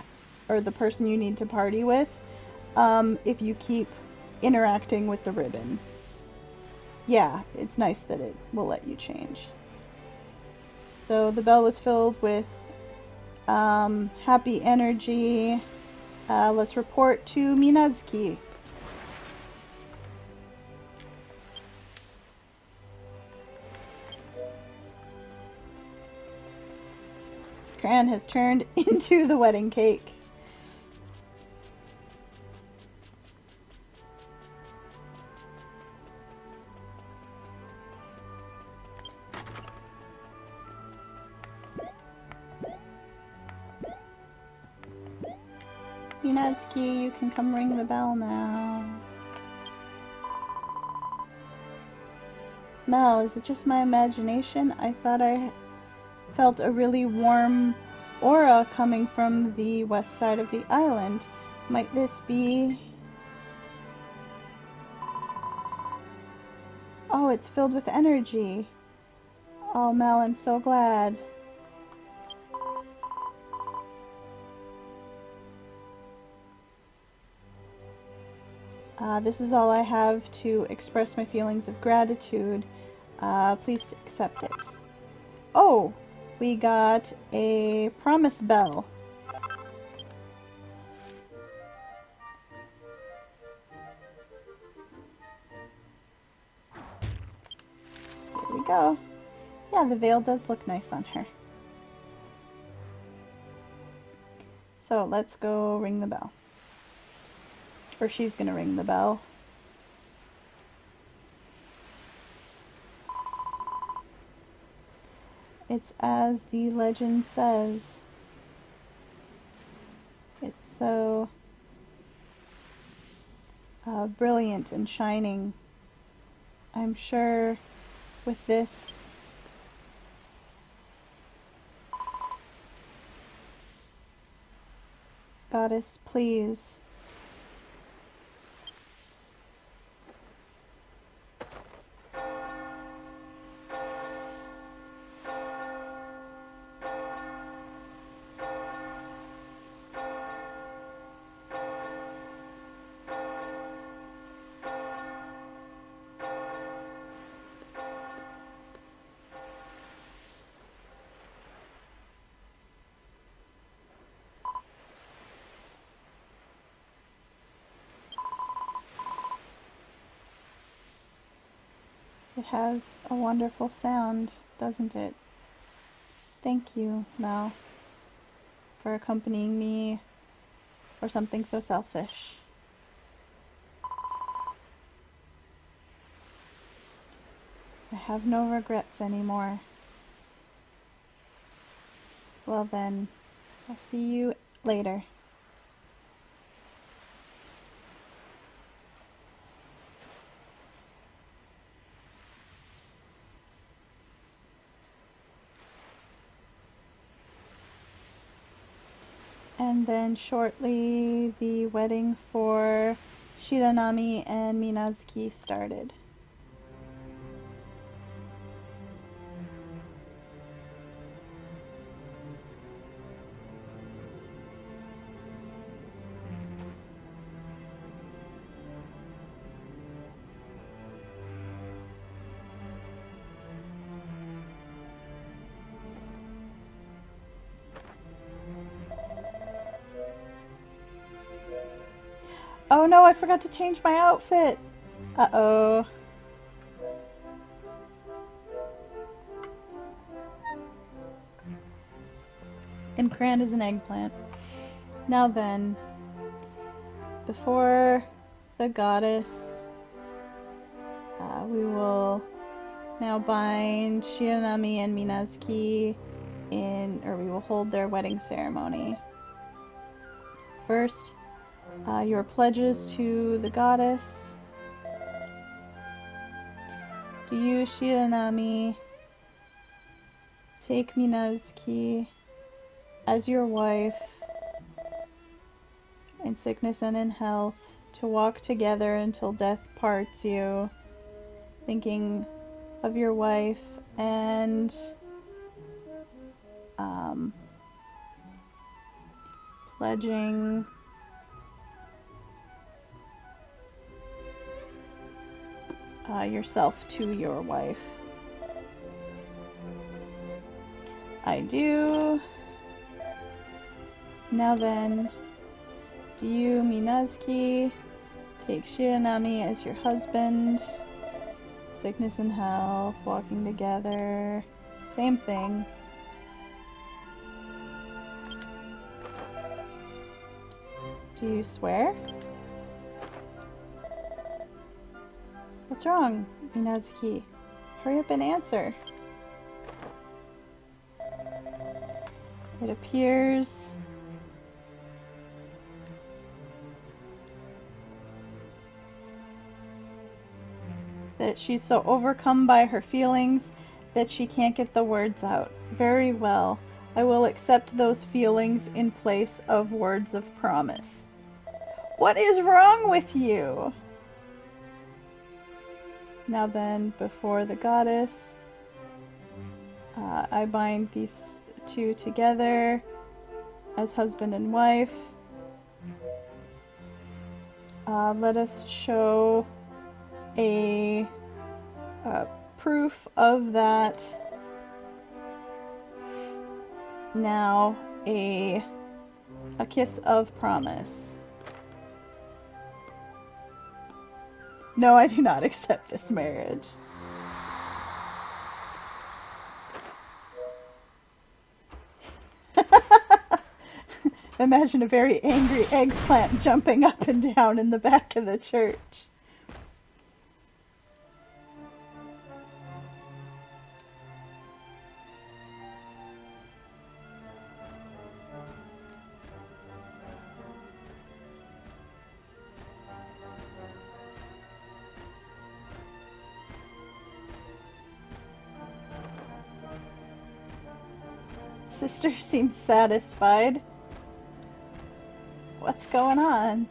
or the person you need to party with, if you keep interacting with the ribbon. Yeah, it's nice that it will let you change. So the bell was filled with happy energy. Let's report to Minazuki. Cran has turned into the wedding cake. Minatsuki, you can come ring the bell now. Mel, is it just my imagination? I thought I felt a really warm aura coming from the west side of the island. Might this be... Oh, it's filled with energy. Oh, Mel, I'm so glad. This is all I have to express my feelings of gratitude. Please accept it. Oh, we got a promise bell. Here we go. Yeah, the veil does look nice on her. So let's go ring the bell. Or she's gonna ring the bell. It's as the legend says. It's so brilliant and shining. I'm sure with this goddess, please. It has a wonderful sound, doesn't it? Thank you, Mel, for accompanying me for something so selfish. have no regrets anymore. Well then, I'll see you later. And then shortly, the wedding for Shiranami and Minazuki started. Oh no, I forgot to change my outfit! Uh-oh. And Cran is an eggplant. Now then, before the goddess, we will now bind Shiranami and Minazuki or we will hold their wedding ceremony. First, your pledges to the goddess. Do you, Shiranami, take Minazuki as your wife in sickness and in health, to walk together until death parts you, thinking of your wife and pledging yourself to your wife? I do. Now then, do you, Minazuki, take Shiranami as your husband? Sickness and health, walking together, same thing. Do you swear? What's wrong, Minazuki? Hurry up and answer. It appears that she's so overcome by her feelings that she can't get the words out. Very well. I will accept those feelings in place of words of promise. What is wrong with you? Now then, before the goddess, I bind these two together as husband and wife. Let us show a proof of that. Now, a kiss of promise. No, I do not accept this marriage. Imagine a very angry eggplant jumping up and down in the back of the church. Sister seems satisfied. What's going on?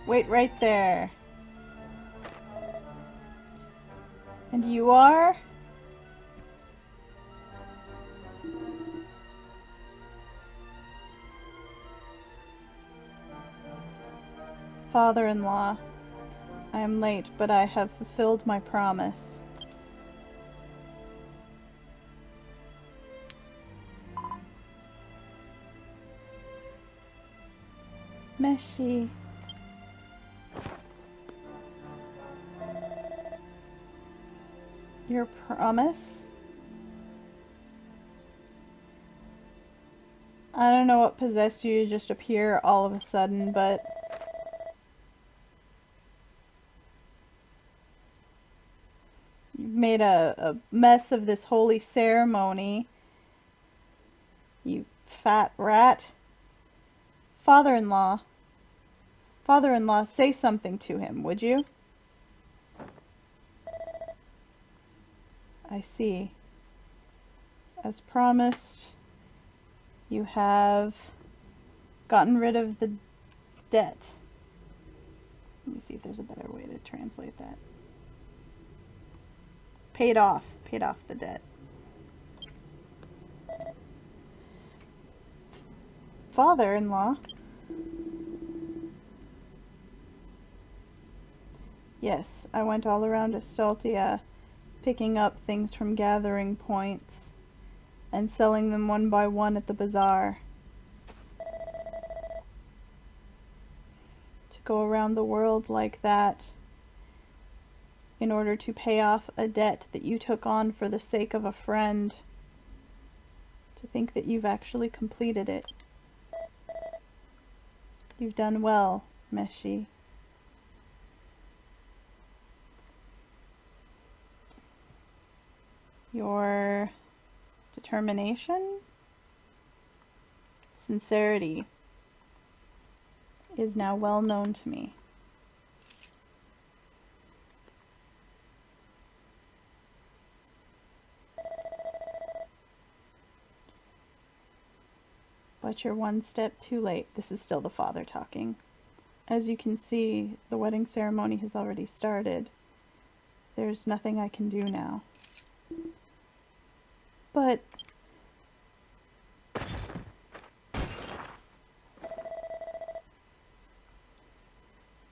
Wait right there. And you are? Father-in-law, I am late, but I have fulfilled my promise. Meshi. Your promise? I don't know what possessed you to just appear all of a sudden, but you've made a mess of this holy ceremony. You fat rat. Father-in-law. Father-in-law, say something to him, would you? I see. As promised, you have gotten rid of the debt. Let me see if there's a better way to translate that. Paid off the debt. Father-in-law. Yes, I went all around Estaltia, picking up things from gathering points and selling them one by one at the bazaar. To go around the world like that in order to pay off a debt that you took on for the sake of a friend. To think that you've actually completed it. You've done well, Meshi. Your determination, sincerity is now well known to me. But you're one step too late. This is still the father talking. As you can see, the wedding ceremony has already started. There's nothing I can do now. But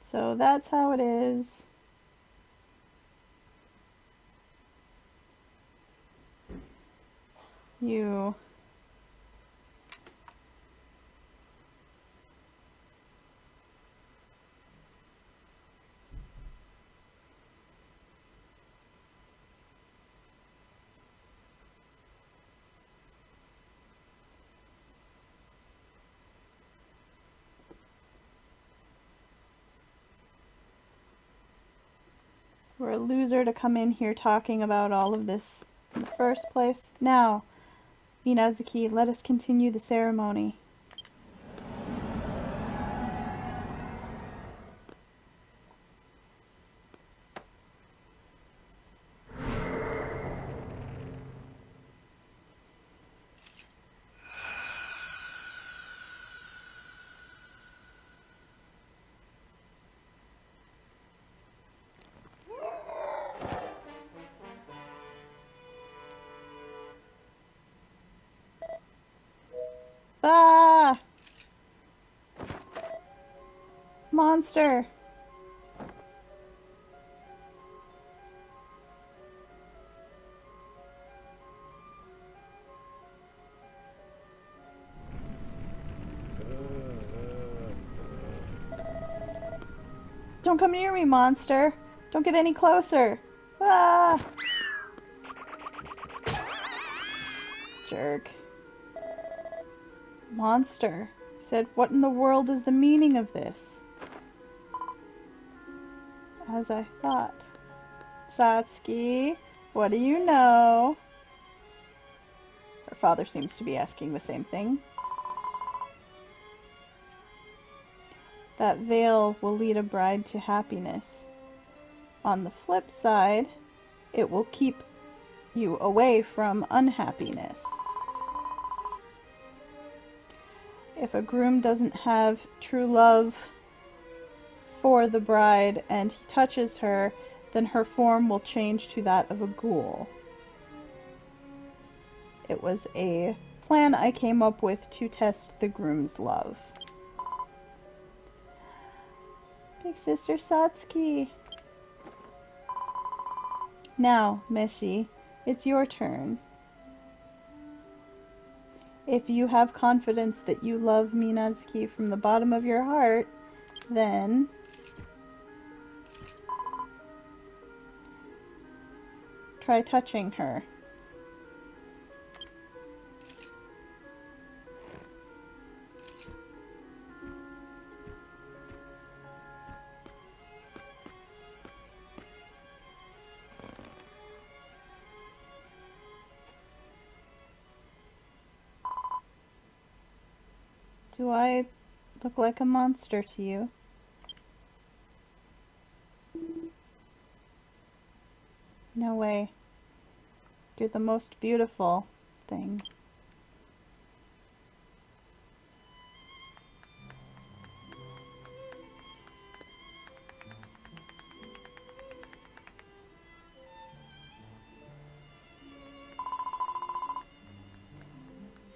so that's how it is. You were a loser to come in here talking about all of this in the first place. Now, Minazuki, let us continue the ceremony. Ah! Monster! Don't come near me, monster! Don't get any closer! Ah! Jerk. Monster. He said, what in the world is the meaning of this? As I thought. Satsuki, what do you know? Her father seems to be asking the same thing. That veil will lead a bride to happiness. On the flip side, it will keep you away from unhappiness. If a groom doesn't have true love for the bride and he touches her, then her form will change to that of a ghoul. It was a plan I came up with to test the groom's love. Big Sister Satsuki. Now, Meshi, it's your turn. If you have confidence that you love Minazuki from the bottom of your heart, then try touching her. Do I look like a monster to you? No way. You're the most beautiful thing.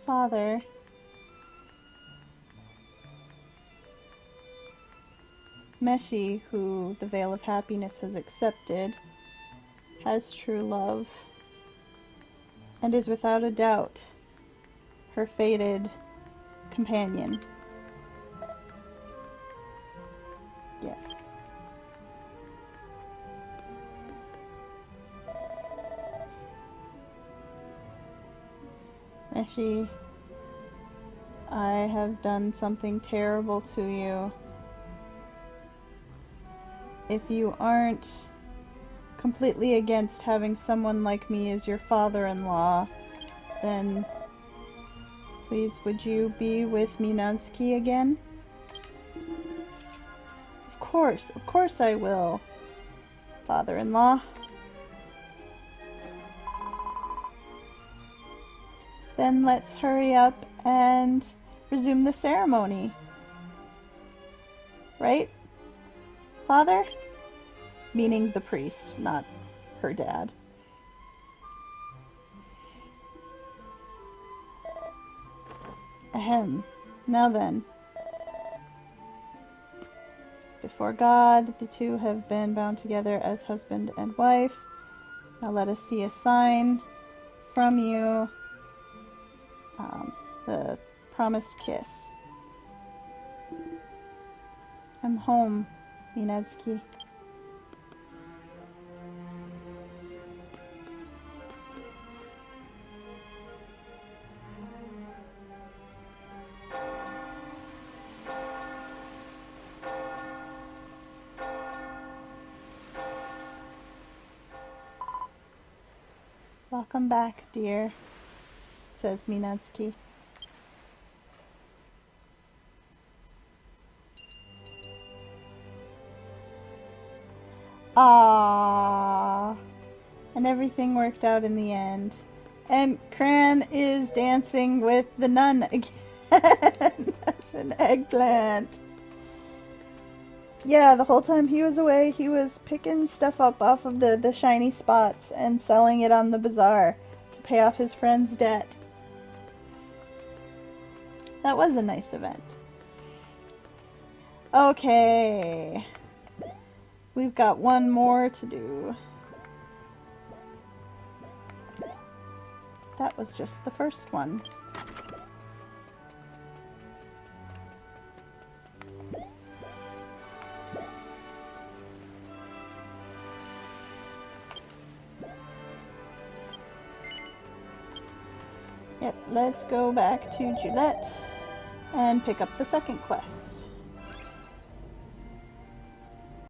Father, Meshi, who the Veil of Happiness has accepted, has true love, and is without a doubt her fated companion. Yes. Meshi, I have done something terrible to you. If you aren't completely against having someone like me as your father-in-law, then please would you be with Minazuki again? Of course I will, father-in-law. Then let's hurry up and resume the ceremony. Right? Father? Meaning the priest, not her dad. Ahem. Now then. Before God, the two have been bound together as husband and wife. Now let us see a sign from you. The promised kiss. I'm home, Minazuki. Welcome back, dear, says Minazuki. Ah, and everything worked out in the end. And Cran is dancing with the nun again. That's an eggplant. Yeah, the whole time he was away, he was picking stuff up off of the shiny spots and selling it on the bazaar to pay off his friend's debt. That was a nice event. Okay. We've got one more to do. That was just the first one. Yep, let's go back to Gillette and pick up the second quest.